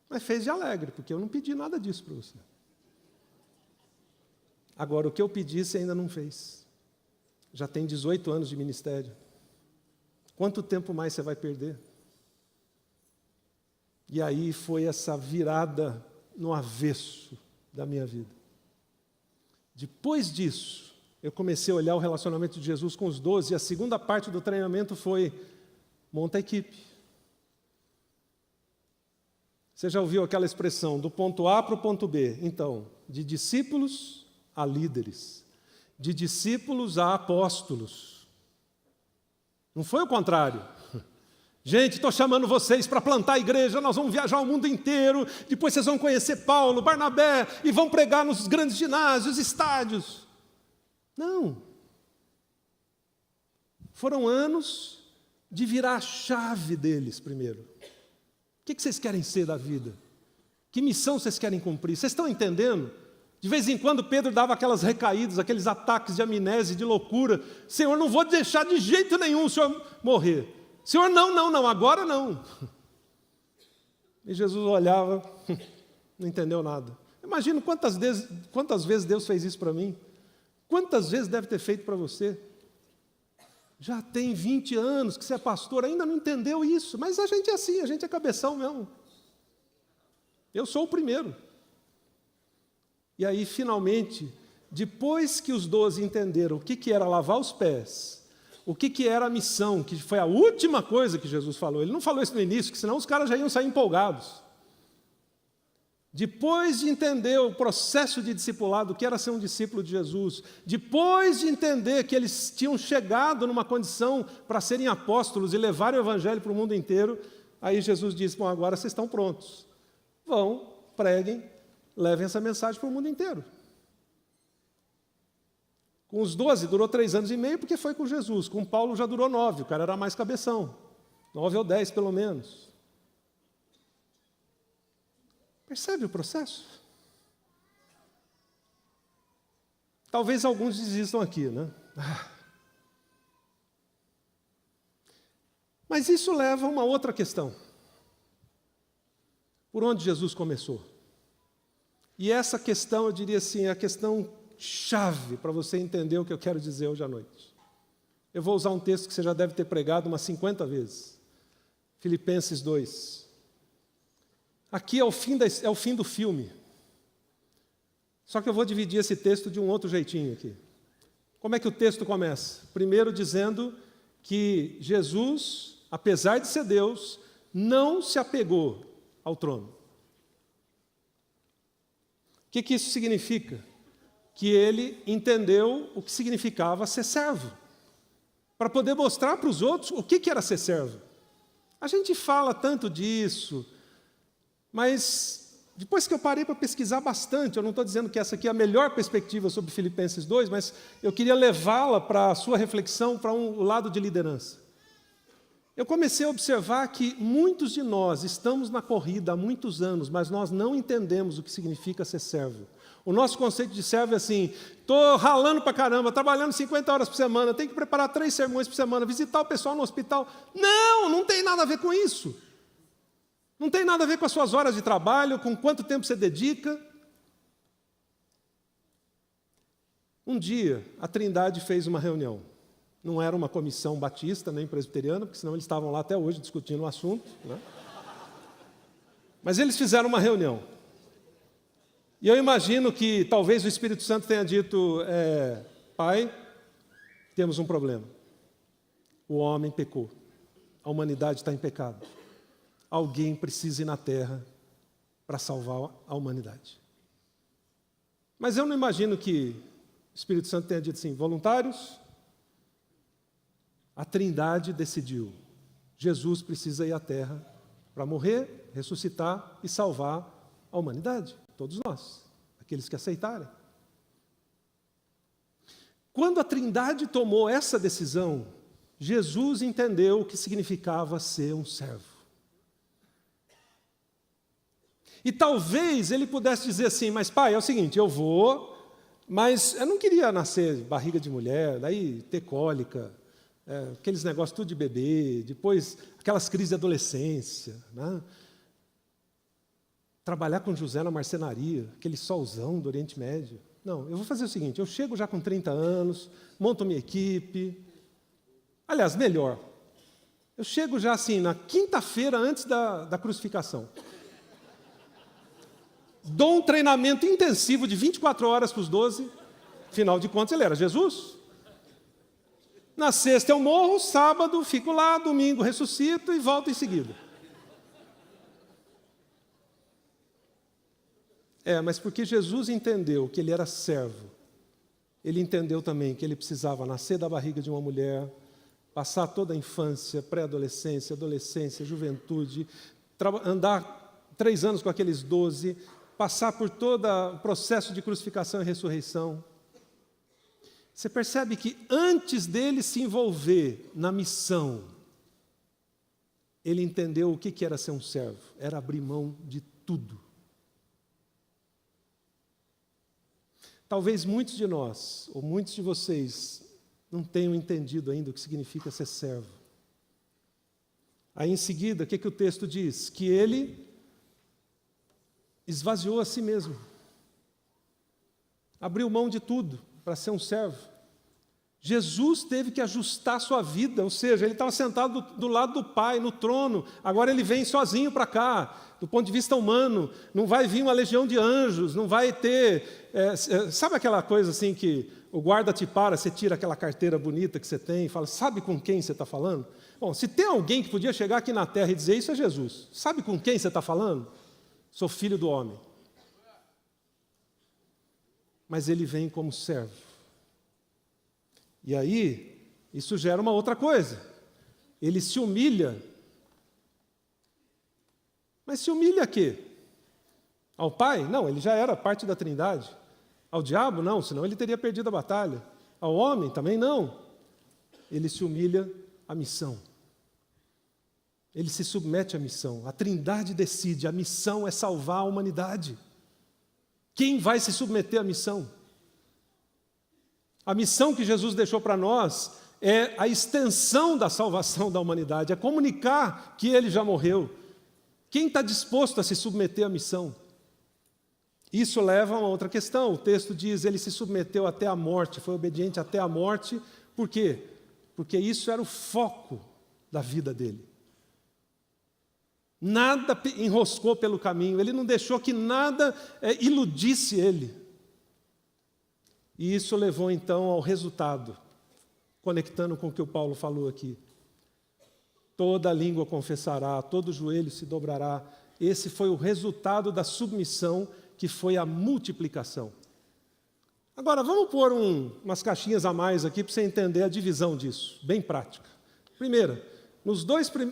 mas fez de alegre, porque eu não pedi nada disso para você. Agora, o que eu pedi, você ainda não fez. Já tem 18 anos de ministério. Quanto tempo mais você vai perder? E aí foi essa virada no avesso da minha vida. Depois disso, eu comecei a olhar o relacionamento de Jesus com os 12, e a segunda parte do treinamento foi, monta a equipe. Você já ouviu aquela expressão, do ponto A para o ponto B? Então, de discípulos a líderes, de discípulos a apóstolos. Não foi o contrário. Gente, estou chamando vocês para plantar a igreja, nós vamos viajar o mundo inteiro, depois vocês vão conhecer Paulo, Barnabé, e vão pregar nos grandes ginásios, estádios. Não. Foram anos de virar a chave deles primeiro. O que vocês querem ser da vida? Que missão vocês querem cumprir? Vocês estão entendendo? De vez em quando Pedro dava aquelas recaídas, aqueles ataques de amnésia, de loucura. Senhor, não vou deixar de jeito nenhum o Senhor morrer. Senhor, não, agora não. E Jesus olhava, não entendeu nada. Imagina quantas vezes Deus fez isso para mim. Quantas vezes deve ter feito para você? Já tem 20 anos que você é pastor, ainda não entendeu isso. Mas a gente é assim, a gente é cabeção mesmo. Eu sou o primeiro. E aí, finalmente, depois que os 12 entenderam o que era lavar os pés, o que era a missão, que foi a última coisa que Jesus falou. Ele não falou isso no início, que senão os caras já iam sair empolgados. Depois de entender o processo de discipulado, o que era ser um discípulo de Jesus, depois de entender que eles tinham chegado numa condição para serem apóstolos e levarem o evangelho para o mundo inteiro, aí Jesus disse, bom, agora vocês estão prontos. Vão, preguem, levem essa mensagem para o mundo inteiro. Com os 12 durou 3 anos e meio, porque foi com Jesus. Com Paulo já durou 9, o cara era mais cabeção. 9 ou 10, pelo menos. Percebe o processo? Talvez alguns desistam aqui, né? Mas isso leva a uma outra questão. Por onde Jesus começou? E essa questão, eu diria assim, é a questão chave para você entender o que eu quero dizer hoje à noite. Eu vou usar um texto que você já deve ter pregado umas 50 vezes. Filipenses 2. Aqui é o fim do filme. Só que eu vou dividir esse texto de um outro jeitinho aqui. Como é que o texto começa? Primeiro dizendo que Jesus, apesar de ser Deus, não se apegou ao trono. O que isso significa? Que ele entendeu o que significava ser servo, para poder mostrar para os outros o que era ser servo. A gente fala tanto disso, mas depois que eu parei para pesquisar bastante, eu não estou dizendo que essa aqui é a melhor perspectiva sobre Filipenses 2, mas eu queria levá-la para a sua reflexão, para um lado de liderança. Eu comecei a observar que muitos de nós estamos na corrida há muitos anos, mas nós não entendemos o que significa ser servo. O nosso conceito de servo é assim, estou ralando para caramba, trabalhando 50 horas por semana, tenho que preparar 3 sermões por semana, visitar o pessoal no hospital. Não tem nada a ver com isso. Não tem nada a ver com as suas horas de trabalho, com quanto tempo você dedica. Um dia, a Trindade fez uma reunião. Não era uma comissão batista, nem presbiteriana, porque senão eles estavam lá até hoje discutindo o assunto, né? Mas eles fizeram uma reunião. E eu imagino que talvez o Espírito Santo tenha dito, Pai, temos um problema. O homem pecou. A humanidade está em pecado. Alguém precisa ir na terra para salvar a humanidade. Mas eu não imagino que o Espírito Santo tenha dito assim, voluntários, a Trindade decidiu, Jesus precisa ir à terra para morrer, ressuscitar e salvar a humanidade, todos nós, aqueles que aceitarem. Quando a Trindade tomou essa decisão, Jesus entendeu o que significava ser um servo. E talvez ele pudesse dizer assim, mas pai, é o seguinte, eu vou, mas eu não queria nascer barriga de mulher, daí ter cólica, aqueles negócios tudo de bebê, depois aquelas crises de adolescência, né? Trabalhar com José na marcenaria, aquele solzão do Oriente Médio. Não, eu vou fazer o seguinte, eu chego já com 30 anos, monto minha equipe, aliás, melhor, eu chego já assim, na quinta-feira antes da crucificação. Dou um treinamento intensivo de 24 horas para os 12, afinal de contas ele era Jesus. Na sexta eu morro, sábado fico lá, domingo ressuscito e volto em seguida. Mas porque Jesus entendeu que ele era servo, ele entendeu também que ele precisava nascer da barriga de uma mulher, passar toda a infância, pré-adolescência, adolescência, juventude, andar 3 anos com aqueles 12, passar por todo o processo de crucificação e ressurreição. Você percebe que antes dele se envolver na missão, ele entendeu o que era ser um servo, era abrir mão de tudo. Talvez muitos de nós, ou muitos de vocês, não tenham entendido ainda o que significa ser servo. Aí em seguida, o que o texto diz? Que ele esvaziou a si mesmo. Abriu mão de tudo para ser um servo. Jesus teve que ajustar a sua vida, ou seja, ele estava sentado do lado do Pai, no trono, agora ele vem sozinho para cá, do ponto de vista humano, não vai vir uma legião de anjos, não vai ter... sabe aquela coisa assim que o guarda te para, você tira aquela carteira bonita que você tem e fala, sabe com quem você está falando? Bom, se tem alguém que podia chegar aqui na terra e dizer isso, é Jesus. Sabe com quem você está falando? Sou filho do homem. Mas ele vem como servo. E aí, isso gera uma outra coisa. Ele se humilha. Mas se humilha a quê? Ao Pai? Não, ele já era parte da Trindade. Ao diabo? Não, senão ele teria perdido a batalha. Ao homem? Também não. Ele se humilha à missão. Ele se submete à missão. A Trindade decide, a missão é salvar a humanidade. Quem vai se submeter à missão? A missão que Jesus deixou para nós é a extensão da salvação da humanidade, é comunicar que ele já morreu. Quem está disposto a se submeter à missão? Isso leva a uma outra questão. O texto diz, ele se submeteu até a morte, foi obediente até a morte. Por quê? Porque isso era o foco da vida dele. Nada enroscou pelo caminho, ele não deixou que nada iludisse ele. E isso levou então ao resultado, conectando com o que o Paulo falou aqui. Toda língua confessará, todo joelho se dobrará. Esse foi o resultado da submissão, que foi a multiplicação. Agora, vamos pôr umas caixinhas a mais aqui para você entender a divisão disso, bem prática. Primeira,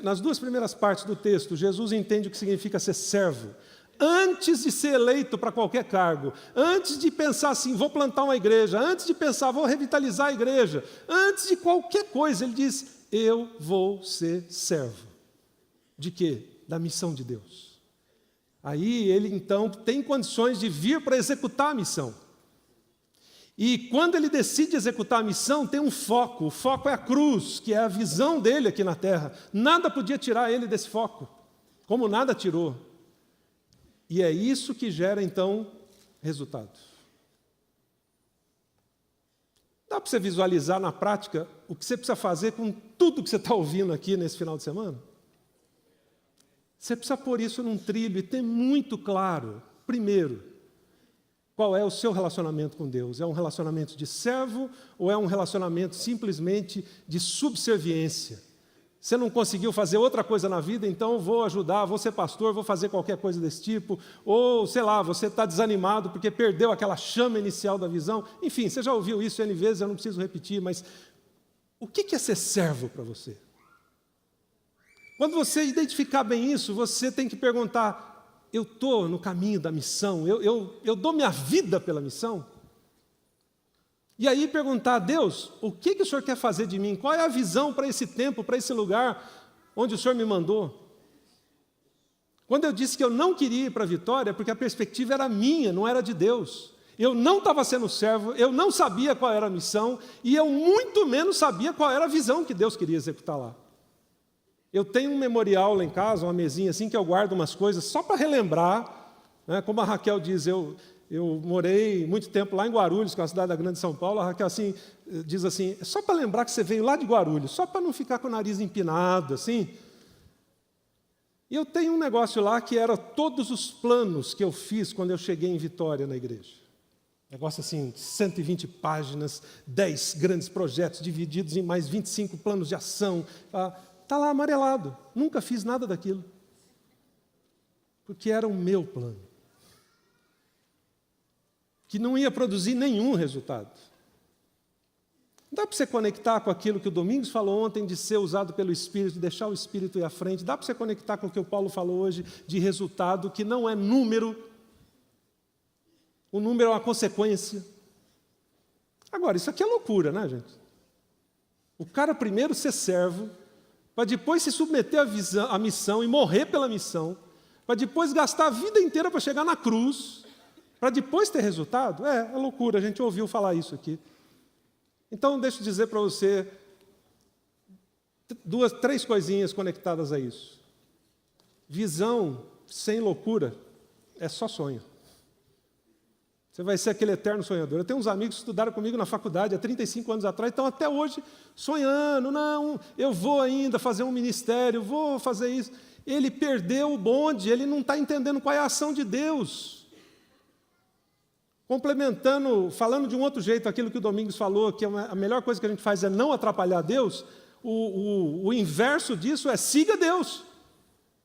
nas 2 primeiras partes do texto, Jesus entende o que significa ser servo. Antes de ser eleito para qualquer cargo, antes de pensar assim, vou plantar uma igreja, antes de pensar, vou revitalizar a igreja, antes de qualquer coisa, ele diz, eu vou ser servo. De quê? Da missão de Deus. Aí ele então tem condições de vir para executar a missão. E quando ele decide executar a missão, tem um foco. O foco é a cruz, que é a visão dele aqui na terra. Nada podia tirar ele desse foco, como nada tirou. E é isso que gera, então, resultado. Dá para você visualizar na prática o que você precisa fazer com tudo que você está ouvindo aqui nesse final de semana? Você precisa pôr isso num trilho e ter muito claro, primeiro, qual é o seu relacionamento com Deus. É um relacionamento de servo ou é um relacionamento simplesmente de subserviência? Você não conseguiu fazer outra coisa na vida, então vou ajudar, vou ser pastor, vou fazer qualquer coisa desse tipo. Ou, sei lá, você está desanimado porque perdeu aquela chama inicial da visão. Enfim, você já ouviu isso N vezes, eu não preciso repetir, mas o que é ser servo para você? Quando você identificar bem isso, você tem que perguntar, eu estou no caminho da missão? Eu dou minha vida pela missão? E aí perguntar a Deus, o que o Senhor quer fazer de mim? Qual é a visão para esse tempo, para esse lugar onde o Senhor me mandou? Quando eu disse que eu não queria ir para a Vitória, porque a perspectiva era minha, não era de Deus. Eu não estava sendo servo, eu não sabia qual era a missão, e eu muito menos sabia qual era a visão que Deus queria executar lá. Eu tenho um memorial lá em casa, uma mesinha assim, que eu guardo umas coisas só para relembrar, né? Como a Raquel diz, eu morei muito tempo lá em Guarulhos, que é uma cidade da grande São Paulo. A Raquel diz assim, é só para lembrar que você veio lá de Guarulhos, só para não ficar com o nariz empinado, assim. E eu tenho um negócio lá que era todos os planos que eu fiz quando eu cheguei em Vitória na igreja. Negócio assim, 120 páginas, 10 grandes projetos divididos em mais 25 planos de ação. Está lá amarelado, nunca fiz nada daquilo. Porque era o meu plano. que não ia produzir nenhum resultado. Dá para você conectar com aquilo que o Domingos falou ontem de ser usado pelo Espírito, de deixar o Espírito ir à frente. Dá para você conectar com o que o Paulo falou hoje de resultado, que não é número. O número é uma consequência. Agora, isso aqui é loucura, né, gente? O cara primeiro ser servo, para depois se submeter à missão e morrer pela missão, para depois gastar a vida inteira para chegar na cruz, para depois ter resultado. É loucura, a gente ouviu falar isso aqui. Então, deixa eu dizer para você três coisinhas conectadas a isso. Visão sem loucura é só sonho. Você vai ser aquele eterno sonhador. Eu tenho uns amigos que estudaram comigo na faculdade há 35 anos atrás, estão até hoje sonhando. Não, eu vou ainda fazer um ministério, vou fazer isso. Ele perdeu o bonde, ele não está entendendo qual é a ação de Deus. Complementando, falando de um outro jeito, aquilo que o Domingos falou, que a melhor coisa que a gente faz é não atrapalhar Deus, o inverso disso é siga Deus.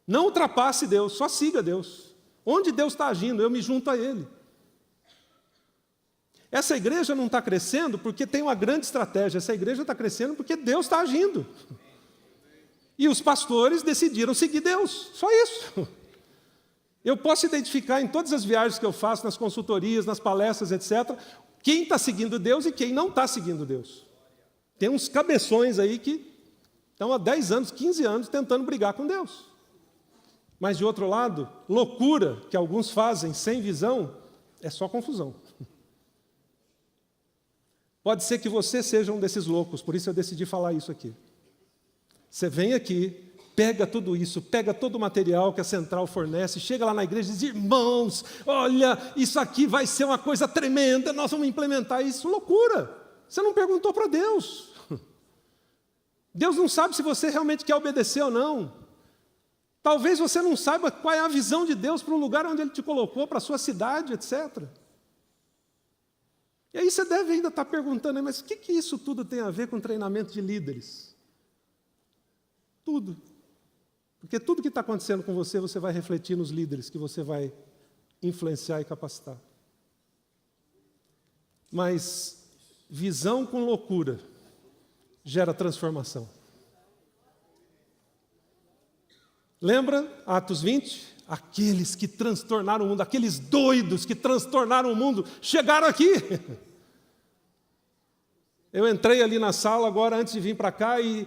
Não ultrapasse Deus, só siga Deus. Onde Deus está agindo, eu me junto a Ele. Essa igreja não está crescendo porque tem uma grande estratégia, essa igreja está crescendo porque Deus está agindo. E os pastores decidiram seguir Deus, só isso. Eu posso identificar em todas as viagens que eu faço, nas consultorias, nas palestras, etc., quem está seguindo Deus e quem não está seguindo Deus. Tem uns cabeções aí que estão há 10 anos, 15 anos tentando brigar com Deus. Mas, de outro lado, loucura que alguns fazem sem visão é só confusão. Pode ser que você seja um desses loucos, por isso eu decidi falar isso aqui. Você vem aqui, pega tudo isso, pega todo o material que a Central fornece, chega lá na igreja e diz, irmãos, olha, isso aqui vai ser uma coisa tremenda, nós vamos implementar isso. Loucura! Você não perguntou para Deus. Deus não sabe se você realmente quer obedecer ou não. Talvez você não saiba qual é a visão de Deus para o lugar onde Ele te colocou, para a sua cidade, etc. E aí você deve ainda estar perguntando, mas o que isso tudo tem a ver com treinamento de líderes? Tudo. Porque tudo que está acontecendo com você, você vai refletir nos líderes que você vai influenciar e capacitar. Mas visão com loucura gera transformação. Lembra Atos 20? Aqueles que transtornaram o mundo, aqueles doidos que transtornaram o mundo, chegaram aqui. Eu entrei ali na sala agora, antes de vir para cá, e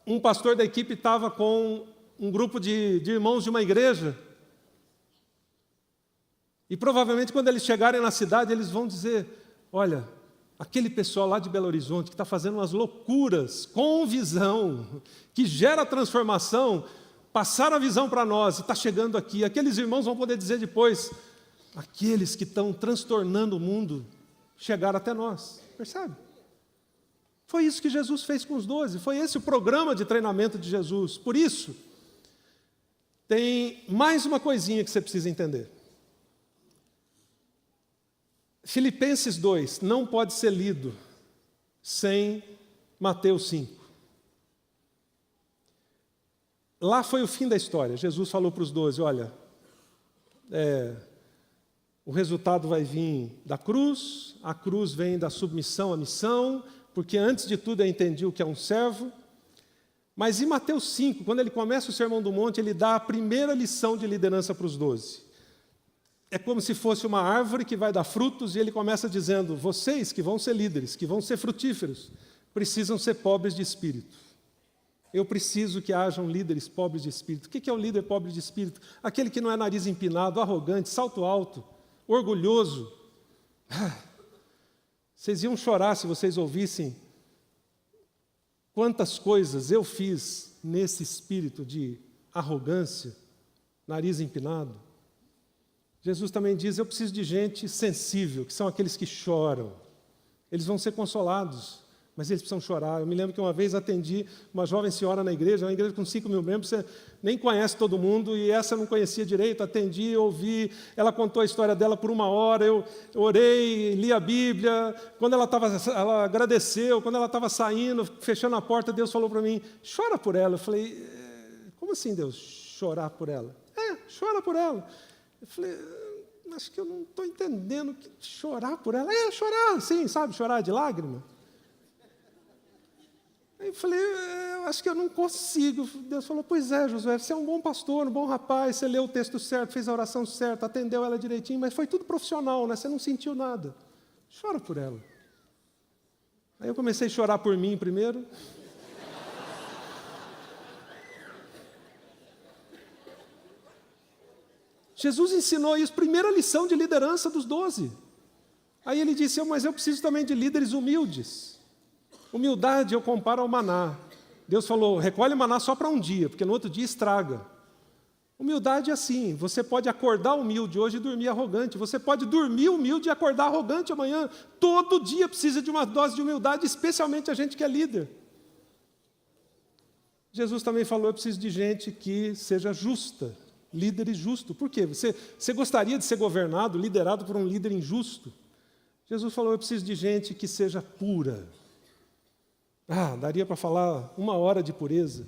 um pastor da equipe estava com um grupo de irmãos de uma igreja. E provavelmente quando eles chegarem na cidade, eles vão dizer, olha, aquele pessoal lá de Belo Horizonte que está fazendo umas loucuras, com visão, que gera transformação, passaram a visão para nós e está chegando aqui. Aqueles irmãos vão poder dizer depois, aqueles que estão transtornando o mundo, chegaram até nós. Percebe? Foi isso que Jesus fez com os 12, foi esse o programa de treinamento de Jesus. Por isso, tem mais uma coisinha que você precisa entender. Filipenses 2 não pode ser lido sem Mateus 5. Lá foi o fim da história. Jesus falou para os 12, olha, o resultado vai vir da cruz, a cruz vem da submissão à missão, porque antes de tudo eu entendi o que é um servo. Mas em Mateus 5, quando ele começa o Sermão do Monte, ele dá a primeira lição de liderança para os 12. É como se fosse uma árvore que vai dar frutos, e ele começa dizendo, vocês que vão ser líderes, que vão ser frutíferos, precisam ser pobres de espírito. Eu preciso que hajam líderes pobres de espírito. O que é o líder pobre de espírito? Aquele que não é nariz empinado, arrogante, salto alto, orgulhoso. Vocês iam chorar se vocês ouvissem quantas coisas eu fiz nesse espírito de arrogância, nariz empinado. Jesus também diz, eu preciso de gente sensível, que são aqueles que choram. Eles vão ser consolados, mas eles precisam chorar. Eu me lembro que uma vez atendi uma jovem senhora na igreja, uma igreja com 5.000 membros, você nem conhece todo mundo, e essa eu não conhecia direito, atendi, ouvi, ela contou a história dela por 1 hora, eu orei, li a Bíblia, quando ela agradeceu, quando ela estava saindo, fechando a porta, Deus falou para mim, chora por ela. Eu falei, como assim Deus, chorar por ela? Chora por ela. Eu falei, acho que eu não estou entendendo que chorar por ela. É, chorar, sim, sabe, chorar de lágrima. Aí eu falei, eu acho que eu não consigo. Deus falou, pois é, Josué, você é um bom pastor, um bom rapaz, você leu o texto certo, fez a oração certa, atendeu ela direitinho, mas foi tudo profissional, né? Você não sentiu nada. Chora por ela. Aí eu comecei a chorar por mim primeiro. Jesus ensinou isso, primeira lição de liderança dos 12. Aí ele disse, mas eu preciso também de líderes humildes. Humildade eu comparo ao maná. Deus falou, recolhe maná só para um dia, porque no outro dia estraga. Humildade é assim, você pode acordar humilde hoje e dormir arrogante. Você pode dormir humilde e acordar arrogante amanhã. Todo dia precisa de uma dose de humildade, especialmente a gente que é líder. Jesus também falou, eu preciso de gente que seja justa, líderes justos. Por quê? Você gostaria de ser governado, liderado por um líder injusto? Jesus falou, eu preciso de gente que seja pura. Daria para falar 1 hora de pureza.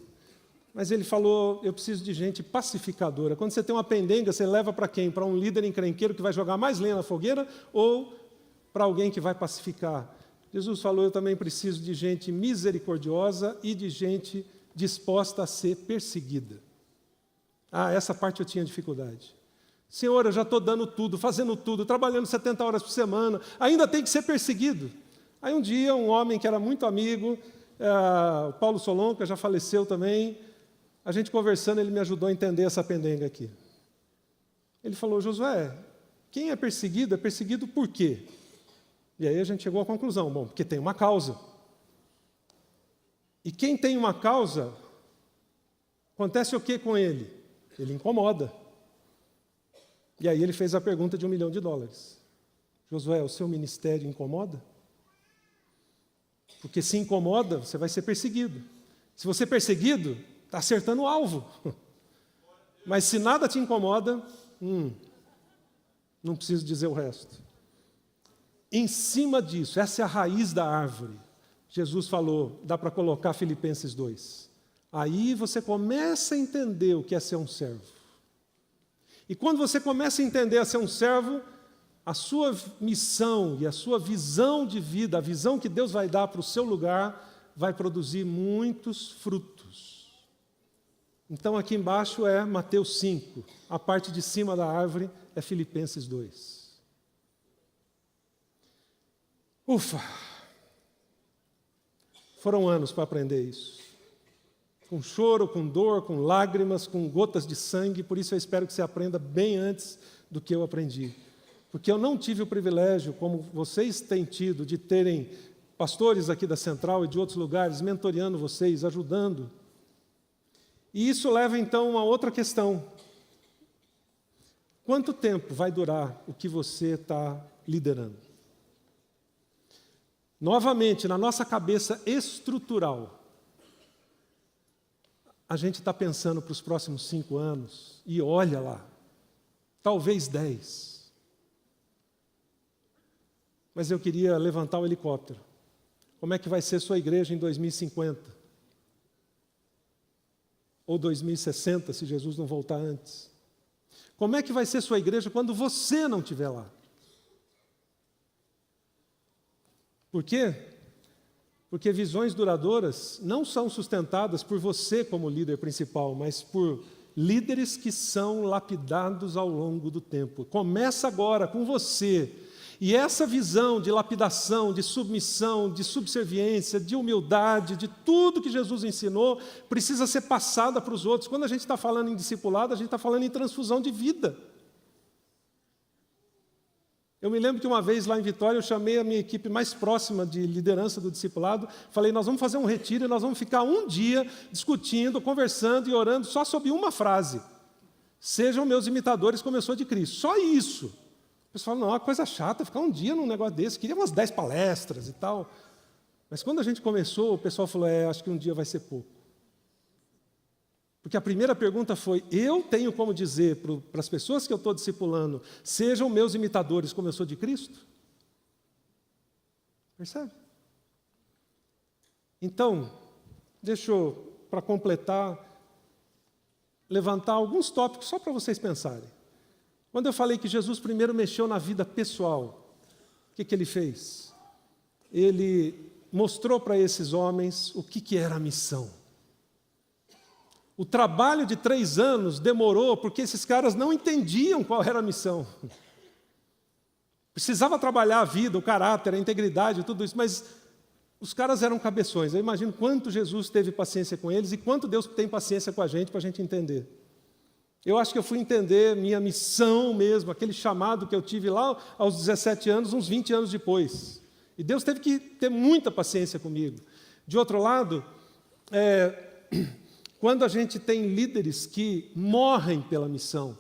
Mas ele falou, eu preciso de gente pacificadora. Quando você tem uma pendenga, você leva para quem? Para um líder encrenqueiro que vai jogar mais lenha na fogueira ou para alguém que vai pacificar? Jesus falou, eu também preciso de gente misericordiosa e de gente disposta a ser perseguida. Essa parte eu tinha dificuldade. Senhor, eu já estou dando tudo, fazendo tudo, trabalhando 70 horas por semana, ainda tem que ser perseguido. Aí um dia, um homem que era muito amigo, o Paulo Solonca, já faleceu também, a gente conversando, ele me ajudou a entender essa pendenga aqui. Ele falou, Josué, quem é perseguido por quê? E aí a gente chegou à conclusão, porque tem uma causa. E quem tem uma causa, acontece o que com ele? Ele incomoda. E aí ele fez a pergunta de $1 milhão. Josué, o seu ministério incomoda? Porque se incomoda, você vai ser perseguido. Se você é perseguido, está acertando o alvo. Mas se nada te incomoda, não preciso dizer o resto. Em cima disso, essa é a raiz da árvore. Jesus falou, dá para colocar Filipenses 2. Aí você começa a entender o que é ser um servo. E quando você começa a entender a ser um servo, a sua missão e a sua visão de vida, a visão que Deus vai dar para o seu lugar, vai produzir muitos frutos. Então aqui embaixo é Mateus 5, a parte de cima da árvore é Filipenses 2. Ufa! Foram anos para aprender isso. Com choro, com dor, com lágrimas, com gotas de sangue, por isso eu espero que você aprenda bem antes do que eu aprendi. Porque eu não tive o privilégio, como vocês têm tido, de terem pastores aqui da Central e de outros lugares mentoreando vocês, ajudando. E isso leva então a uma outra questão. Quanto tempo vai durar o que você está liderando? Novamente, na nossa cabeça estrutural, a gente está pensando para os próximos 5 anos, e olha lá, talvez 10. Mas eu queria levantar o helicóptero. Como é que vai ser sua igreja em 2050? Ou 2060, se Jesus não voltar antes? Como é que vai ser sua igreja quando você não estiver lá? Por quê? Porque visões duradouras não são sustentadas por você como líder principal, mas por líderes que são lapidados ao longo do tempo. Começa agora com você. E essa visão de lapidação, de submissão, de subserviência, de humildade, de tudo que Jesus ensinou, precisa ser passada para os outros. Quando a gente está falando em discipulado, a gente está falando em transfusão de vida. Eu me lembro que uma vez lá em Vitória, eu chamei a minha equipe mais próxima de liderança do discipulado, falei, nós vamos fazer um retiro e nós vamos ficar um dia discutindo, conversando e orando só sobre uma frase. Sejam meus imitadores como eu sou de Cristo. Só isso. O pessoal fala, não, é uma coisa chata ficar um dia num negócio desse, queria umas 10 palestras e tal. Mas quando a gente começou, o pessoal falou, acho que um dia vai ser pouco. Porque a primeira pergunta foi, eu tenho como dizer para as pessoas que eu estou discipulando, sejam meus imitadores como eu sou de Cristo? Percebe? Então, deixa eu, para completar, levantar alguns tópicos só para vocês pensarem. Quando eu falei que Jesus primeiro mexeu na vida pessoal, o que ele fez? Ele mostrou para esses homens o que era a missão. O trabalho de 3 anos demorou porque esses caras não entendiam qual era a missão. Precisava trabalhar a vida, o caráter, a integridade, tudo isso, mas os caras eram cabeções. Eu imagino quanto Jesus teve paciência com eles e quanto Deus tem paciência com a gente para a gente entender. Eu acho que eu fui entender minha missão mesmo, aquele chamado que eu tive lá aos 17 anos, uns 20 anos depois. E Deus teve que ter muita paciência comigo. De outro lado, quando a gente tem líderes que morrem pela missão,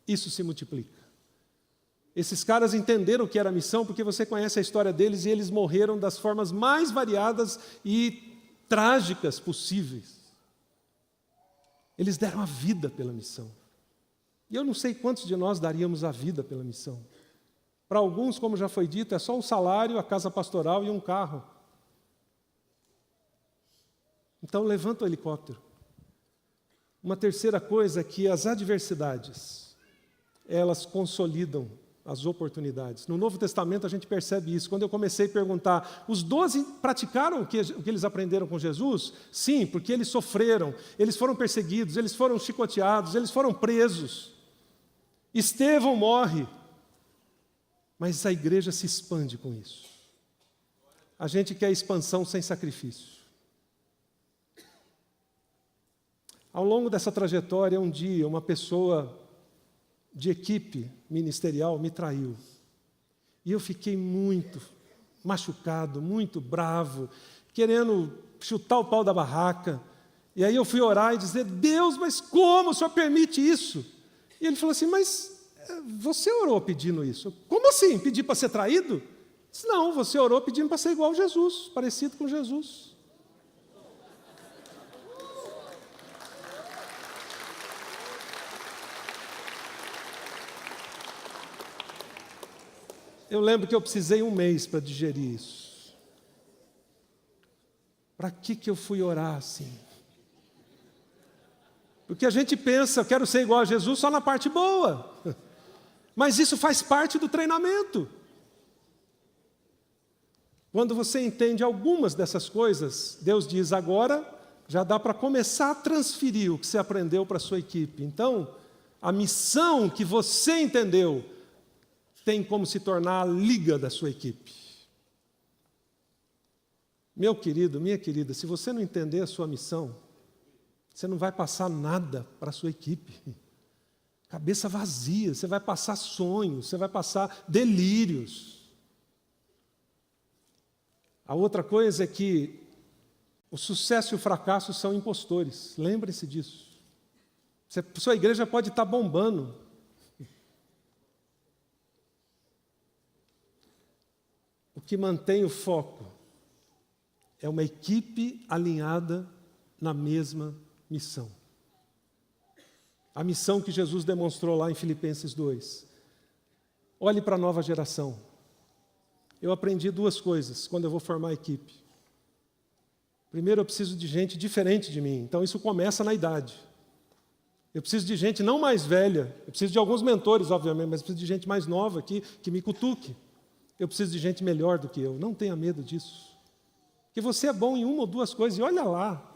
isso se multiplica. Esses caras entenderam o que era a missão porque você conhece a história deles e eles morreram das formas mais variadas e trágicas possíveis. Eles deram a vida pela missão. E eu não sei quantos de nós daríamos a vida pela missão. Para alguns, como já foi dito, é só um salário, a casa pastoral e um carro. Então levanta o helicóptero. Uma terceira coisa é que as adversidades, elas consolidam as oportunidades. No Novo Testamento a gente percebe isso. Quando eu comecei a perguntar, os 12 praticaram o que eles aprenderam com Jesus? Sim, porque eles sofreram, eles foram perseguidos, eles foram chicoteados, eles foram presos. Estevão morre, mas a igreja se expande com isso. A gente quer expansão sem sacrifício. Ao longo dessa trajetória, um dia, uma pessoa de equipe ministerial me traiu. E eu fiquei muito machucado, muito bravo, querendo chutar o pau da barraca. E aí eu fui orar e dizer, Deus, mas como o Senhor permite isso? E ele falou assim, mas você orou pedindo isso? Como assim, pedir para ser traído? Eu disse, não, você orou pedindo para ser igual a Jesus, parecido com Jesus. Eu lembro que eu precisei 1 mês para digerir isso. Para que eu fui orar assim? Porque a gente pensa, eu quero ser igual a Jesus só na parte boa. Mas isso faz parte do treinamento. Quando você entende algumas dessas coisas, Deus diz, agora já dá para começar a transferir o que você aprendeu para a sua equipe. Então, a missão que você entendeu tem como se tornar a liga da sua equipe. Meu querido, minha querida, se você não entender a sua missão, você não vai passar nada para a sua equipe. Cabeça vazia, você vai passar sonhos, você vai passar delírios. A outra coisa é que o sucesso e o fracasso são impostores. Lembre-se disso. Sua igreja pode estar bombando. O que mantém o foco é uma equipe alinhada na mesma missão. A missão que Jesus demonstrou lá em Filipenses 2. Olhe para a nova geração. Eu aprendi 2 coisas quando eu vou formar a equipe. Primeiro, eu preciso de gente diferente de mim. Então, isso começa na idade. Eu preciso de gente não mais velha. Eu preciso de alguns mentores, obviamente, mas eu preciso de gente mais nova aqui, que me cutuque. Eu preciso de gente melhor do que eu. Não tenha medo disso. Porque você é bom em 1 ou 2 coisas, e olha lá.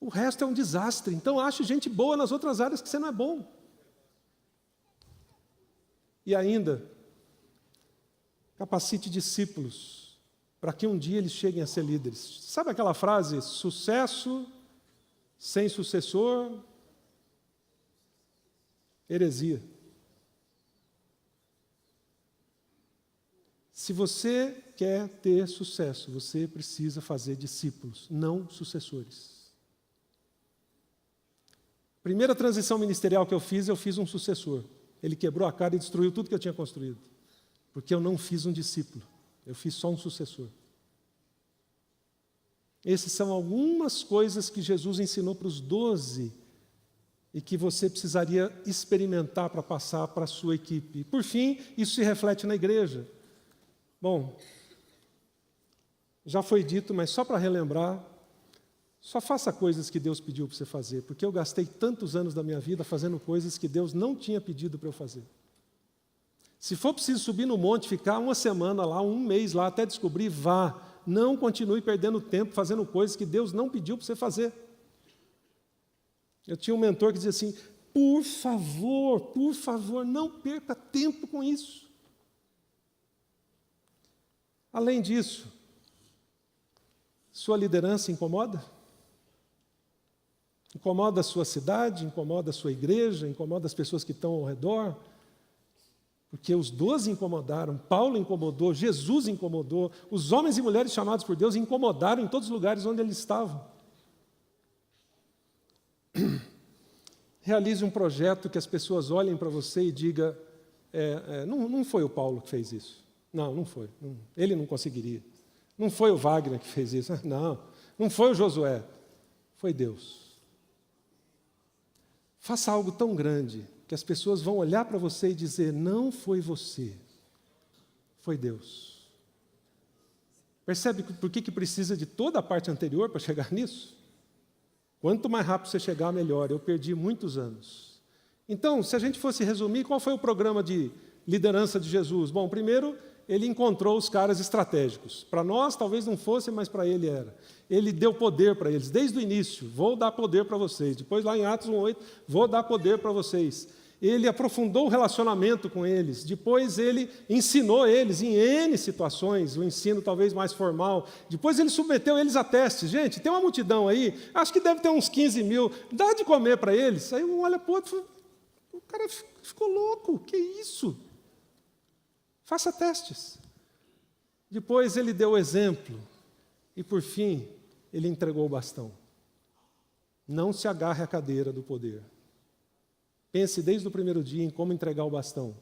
O resto é um desastre. Então, ache gente boa nas outras áreas que você não é bom. E ainda, capacite discípulos para que um dia eles cheguem a ser líderes. Sabe aquela frase, sucesso sem sucessor, heresia. Se você quer ter sucesso, você precisa fazer discípulos, não sucessores. Primeira transição ministerial que eu fiz um sucessor. Ele quebrou a cara e destruiu tudo que eu tinha construído. Porque eu não fiz um discípulo, eu fiz só um sucessor. Essas são algumas coisas que Jesus ensinou para os 12 e que você precisaria experimentar para passar para a sua equipe. E, por fim, isso se reflete na igreja. Bom, já foi dito, mas só para relembrar, Só faça coisas que Deus pediu para você fazer, porque eu gastei tantos anos da minha vida fazendo coisas que Deus não tinha pedido para eu fazer. Se for preciso subir no monte, ficar uma semana lá, um mês lá, até descobrir, vá. Não continue perdendo tempo fazendo coisas que Deus não pediu para você fazer. Eu tinha um mentor que dizia assim, por favor, não perca tempo com isso. Além disso, sua liderança incomoda? Incomoda a sua cidade, incomoda a sua igreja, incomoda as pessoas que estão ao redor? Porque os 12 incomodaram, Paulo incomodou, Jesus incomodou, os homens e mulheres chamados por Deus incomodaram em todos os lugares onde eles estavam. Realize um projeto que as pessoas olhem para você e digam, não foi o Paulo que fez isso. Não foi. Ele não conseguiria. Não foi o Wagner que fez isso. Não foi o Josué. Foi Deus. Faça algo tão grande que as pessoas vão olhar para você e dizer, não foi você, foi Deus. Percebe por que precisa de toda a parte anterior para chegar nisso? Quanto mais rápido você chegar, melhor. Eu perdi muitos anos. Então, se a gente fosse resumir, qual foi o programa de liderança de Jesus? Bom, primeiro, ele encontrou os caras estratégicos. Para nós, talvez não fosse, mas para ele era. Ele deu poder para eles, desde o início. Vou dar poder para vocês. Depois, lá em Atos 1:8, vou dar poder para vocês. Ele aprofundou o relacionamento com eles. Depois, ele ensinou eles em N situações, o ensino talvez mais formal. Depois, ele submeteu eles a testes. Gente, tem uma multidão aí, acho que deve ter uns 15 mil. Dá de comer para eles. Aí um olha para o outro e fala, o cara ficou louco, que isso? Faça testes. Depois ele deu o exemplo. E por fim, ele entregou o bastão. Não se agarre à cadeira do poder. Pense desde o primeiro dia em como entregar o bastão.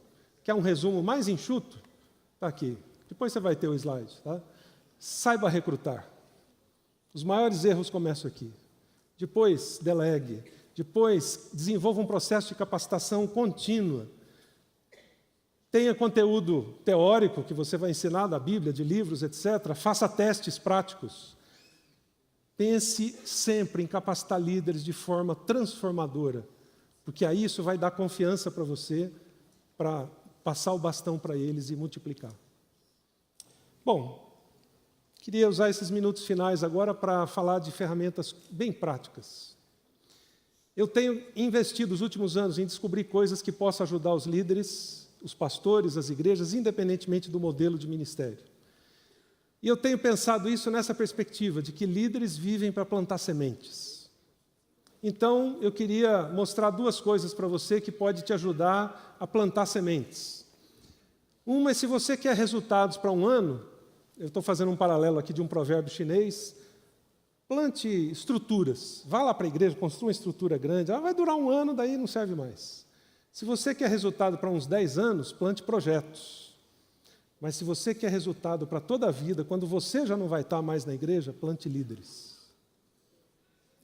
Quer um resumo mais enxuto? Está aqui. Depois você vai ter o slide. Tá? Saiba recrutar. Os maiores erros começam aqui. Depois, delegue. Depois, desenvolva um processo de capacitação contínua. Tenha conteúdo teórico que você vai ensinar da Bíblia, de livros, etc. Faça testes práticos. Pense sempre em capacitar líderes de forma transformadora, porque aí isso vai dar confiança para você, para passar o bastão para eles e multiplicar. Bom, queria usar esses minutos finais agora para falar de ferramentas bem práticas. Eu tenho investido os últimos anos em descobrir coisas que possam ajudar os líderes, os pastores, as igrejas, independentemente do modelo de ministério. E eu tenho pensado isso nessa perspectiva, de que líderes vivem para plantar sementes. Então, eu queria mostrar duas coisas para você que pode te ajudar a plantar sementes. Uma é se você quer resultados para um ano, eu estou fazendo um paralelo aqui de um provérbio chinês, plante estruturas. Vá lá para a igreja, construa uma estrutura grande, ela vai durar um ano, daí não serve mais. Se você quer resultado para uns 10 anos, plante projetos. Mas se você quer resultado para toda a vida, quando você já não vai estar mais na igreja, plante líderes.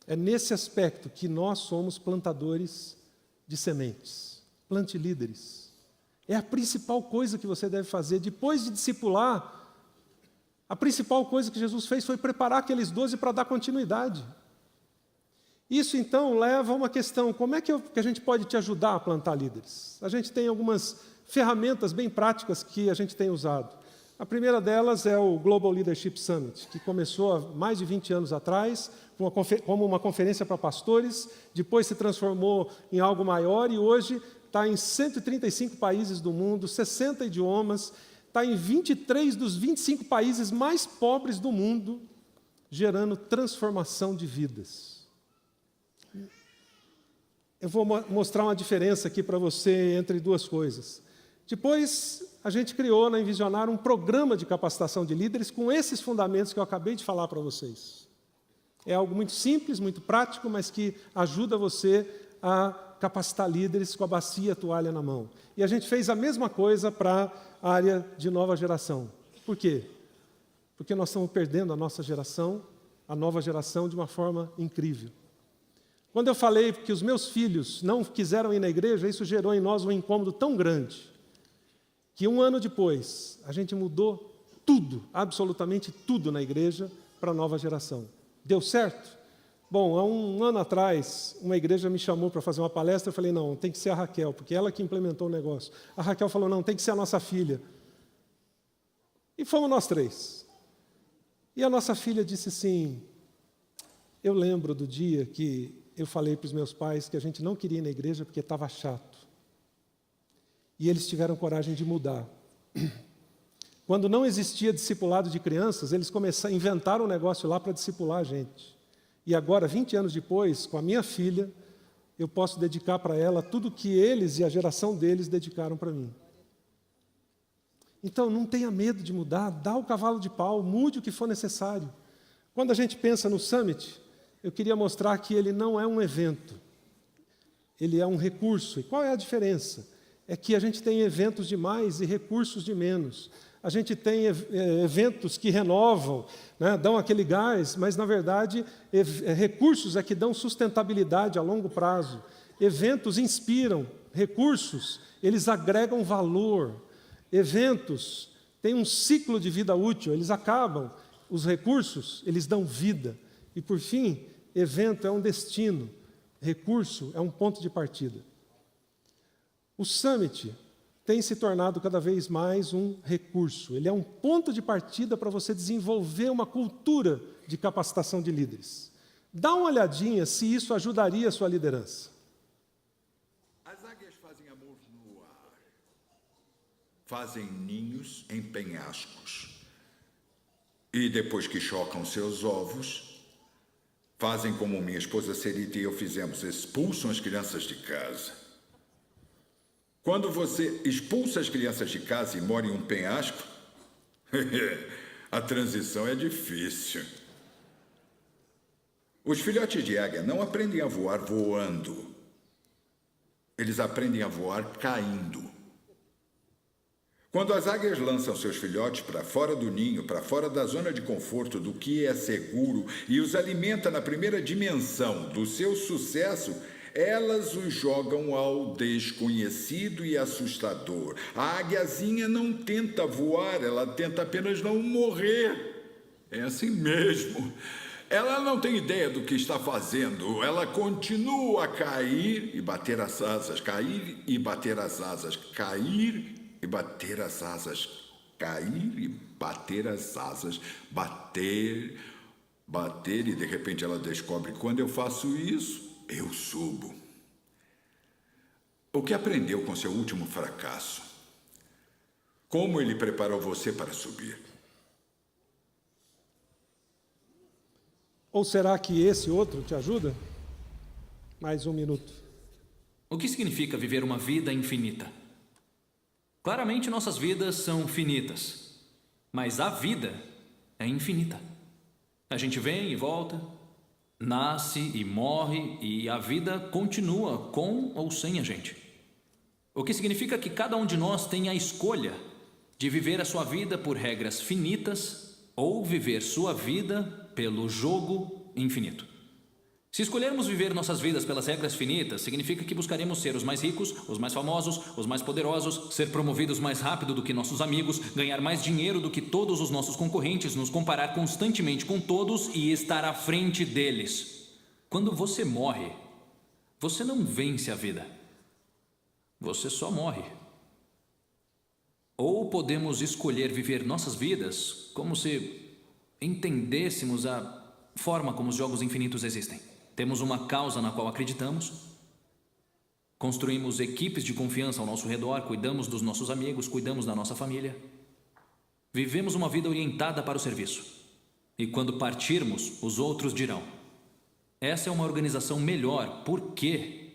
É nesse aspecto que nós somos plantadores de sementes. Plante líderes. É a principal coisa que você deve fazer. Depois de discipular, a principal coisa que Jesus fez foi preparar aqueles 12 para dar continuidade. Isso, então, leva a uma questão, como é que a gente pode te ajudar a plantar líderes? A gente tem algumas ferramentas bem práticas que a gente tem usado. A primeira delas é o Global Leadership Summit, que começou há mais de 20 anos atrás, como uma conferência para pastores, depois se transformou em algo maior e hoje está em 135 países do mundo, 60 idiomas, está em 23 dos 25 países mais pobres do mundo, gerando transformação de vidas. Eu vou mostrar uma diferença aqui para você entre duas coisas. Depois, a gente criou na Envisionar um programa de capacitação de líderes com esses fundamentos que eu acabei de falar para vocês. É algo muito simples, muito prático, mas que ajuda você a capacitar líderes com a bacia e a toalha na mão. E a gente fez a mesma coisa para a área de nova geração. Por quê? Porque nós estamos perdendo a nossa geração, a nova geração, de uma forma incrível. Quando eu falei que os meus filhos não quiseram ir na igreja, isso gerou em nós um incômodo tão grande, que um ano depois, a gente mudou tudo, absolutamente tudo na igreja, para a nova geração. Deu certo? Bom, há um ano atrás, uma igreja me chamou para fazer uma palestra, eu falei, não, tem que ser a Raquel, porque ela que implementou o negócio. A Raquel falou, não, tem que ser a nossa filha. E fomos nós três. E a nossa filha disse assim, eu lembro do dia que eu falei para os meus pais que a gente não queria ir na igreja porque estava chato. E eles tiveram coragem de mudar. Quando não existia discipulado de crianças, eles inventaram um negócio lá para discipular a gente. E agora, 20 anos depois, com a minha filha, eu posso dedicar para ela tudo que eles e a geração deles dedicaram para mim. Então, não tenha medo de mudar, dá o cavalo de pau, mude o que for necessário. Quando a gente pensa no Summit, eu queria mostrar que ele não é um evento, ele é um recurso. E qual é a diferença? É que a gente tem eventos de mais e recursos de menos. A gente tem eventos que renovam, né, dão aquele gás, mas, na verdade, recursos é que dão sustentabilidade a longo prazo. Eventos inspiram, recursos, eles agregam valor. Eventos têm um ciclo de vida útil, eles acabam. Os recursos, eles dão vida. E, por fim, evento é um destino, recurso é um ponto de partida. O Summit tem se tornado cada vez mais um recurso. Ele é um ponto de partida para você desenvolver uma cultura de capacitação de líderes. Dá uma olhadinha se isso ajudaria a sua liderança. As águias fazem amor no ar. Fazem ninhos em penhascos. E depois que chocam seus ovos, fazem como minha esposa Serita e eu fizemos, expulsam as crianças de casa. Quando você expulsa as crianças de casa e mora em um penhasco, a transição é difícil. Os filhotes de águia não aprendem a voar voando. Eles aprendem a voar caindo. Quando as águias lançam seus filhotes para fora do ninho, para fora da zona de conforto do que é seguro e os alimenta na primeira dimensão do seu sucesso, elas os jogam ao desconhecido e assustador. A águiazinha não tenta voar, ela tenta apenas não morrer. É assim mesmo. Ela não tem ideia do que está fazendo. Ela continua a cair e bater as asas, cair e bater as asas, cair e bater as asas, cair e bater as asas, bater, e de repente ela descobre, quando eu faço isso, eu subo. O que aprendeu com seu último fracasso? Como ele preparou você para subir? Ou será que esse outro te ajuda? Mais um minuto. O que significa viver uma vida infinita? Claramente nossas vidas são finitas, mas a vida é infinita. A gente vem e volta, nasce e morre e a vida continua com ou sem a gente. O que significa que cada um de nós tem a escolha de viver a sua vida por regras finitas ou viver sua vida pelo jogo infinito. Se escolhermos viver nossas vidas pelas regras finitas, significa que buscaremos ser os mais ricos, os mais famosos, os mais poderosos, ser promovidos mais rápido do que nossos amigos, ganhar mais dinheiro do que todos os nossos concorrentes, nos comparar constantemente com todos e estar à frente deles. Quando você morre, você não vence a vida. Você só morre. Ou podemos escolher viver nossas vidas como se entendêssemos a forma como os jogos infinitos existem. Temos uma causa na qual acreditamos, construímos equipes de confiança ao nosso redor, cuidamos dos nossos amigos, cuidamos da nossa família. Vivemos uma vida orientada para o serviço. E quando partirmos, os outros dirão: essa é uma organização melhor, por quê?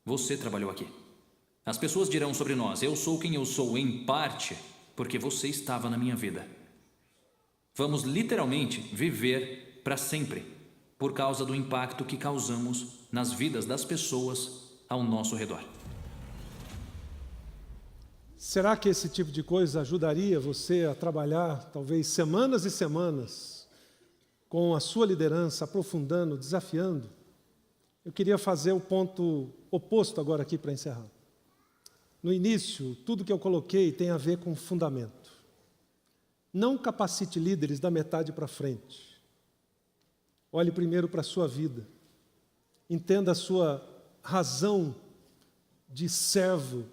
Você trabalhou aqui. As pessoas dirão sobre nós: eu sou quem eu sou em parte porque você estava na minha vida. Vamos literalmente viver para sempre, por causa do impacto que causamos nas vidas das pessoas ao nosso redor. Será que esse tipo de coisa ajudaria você a trabalhar, talvez, semanas e semanas, com a sua liderança, aprofundando, desafiando? Eu queria fazer o ponto oposto agora aqui para encerrar. No início, tudo que eu coloquei tem a ver com fundamento. Não capacite líderes da metade para frente. Olhe primeiro para a sua vida. Entenda a sua razão de servo,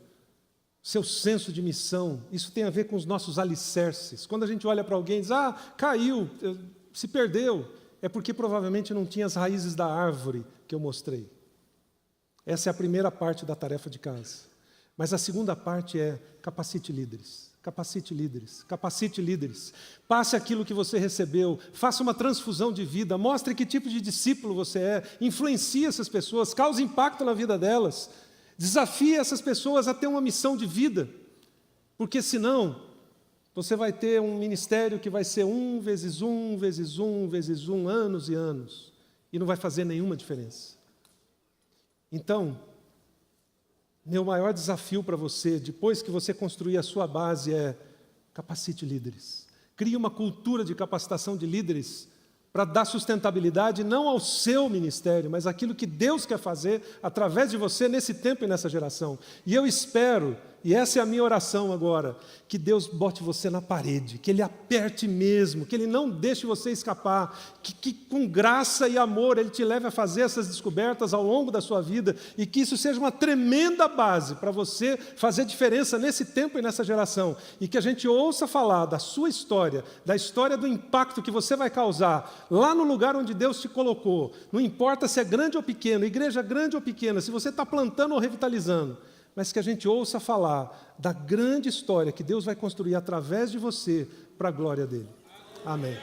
seu senso de missão. Isso tem a ver com os nossos alicerces. Quando a gente olha para alguém e diz, caiu, se perdeu, é porque provavelmente não tinha as raízes da árvore que eu mostrei. Essa é a primeira parte da tarefa de casa. Mas a segunda parte é capacite líderes. Capacite líderes, capacite líderes. Passe aquilo que você recebeu, faça uma transfusão de vida, mostre que tipo de discípulo você é, influencie essas pessoas, cause impacto na vida delas, desafie essas pessoas a ter uma missão de vida, porque senão você vai ter um ministério que vai ser 1 vezes 1 vezes 1 vezes 1, anos e anos, e não vai fazer nenhuma diferença. Então, meu maior desafio para você, depois que você construir a sua base, é capacite líderes. Crie uma cultura de capacitação de líderes para dar sustentabilidade não ao seu ministério, mas àquilo que Deus quer fazer através de você nesse tempo e nessa geração. E eu espero, e essa é a minha oração agora, que Deus bote você na parede, que Ele aperte mesmo, que Ele não deixe você escapar, que com graça e amor Ele te leve a fazer essas descobertas ao longo da sua vida e que isso seja uma tremenda base para você fazer diferença nesse tempo e nessa geração. E que a gente ouça falar da sua história, da história do impacto que você vai causar lá no lugar onde Deus te colocou. Não importa se é grande ou pequeno, igreja grande ou pequena, se você está plantando ou revitalizando, mas que a gente ouça falar da grande história que Deus vai construir através de você para a glória dele. Amém.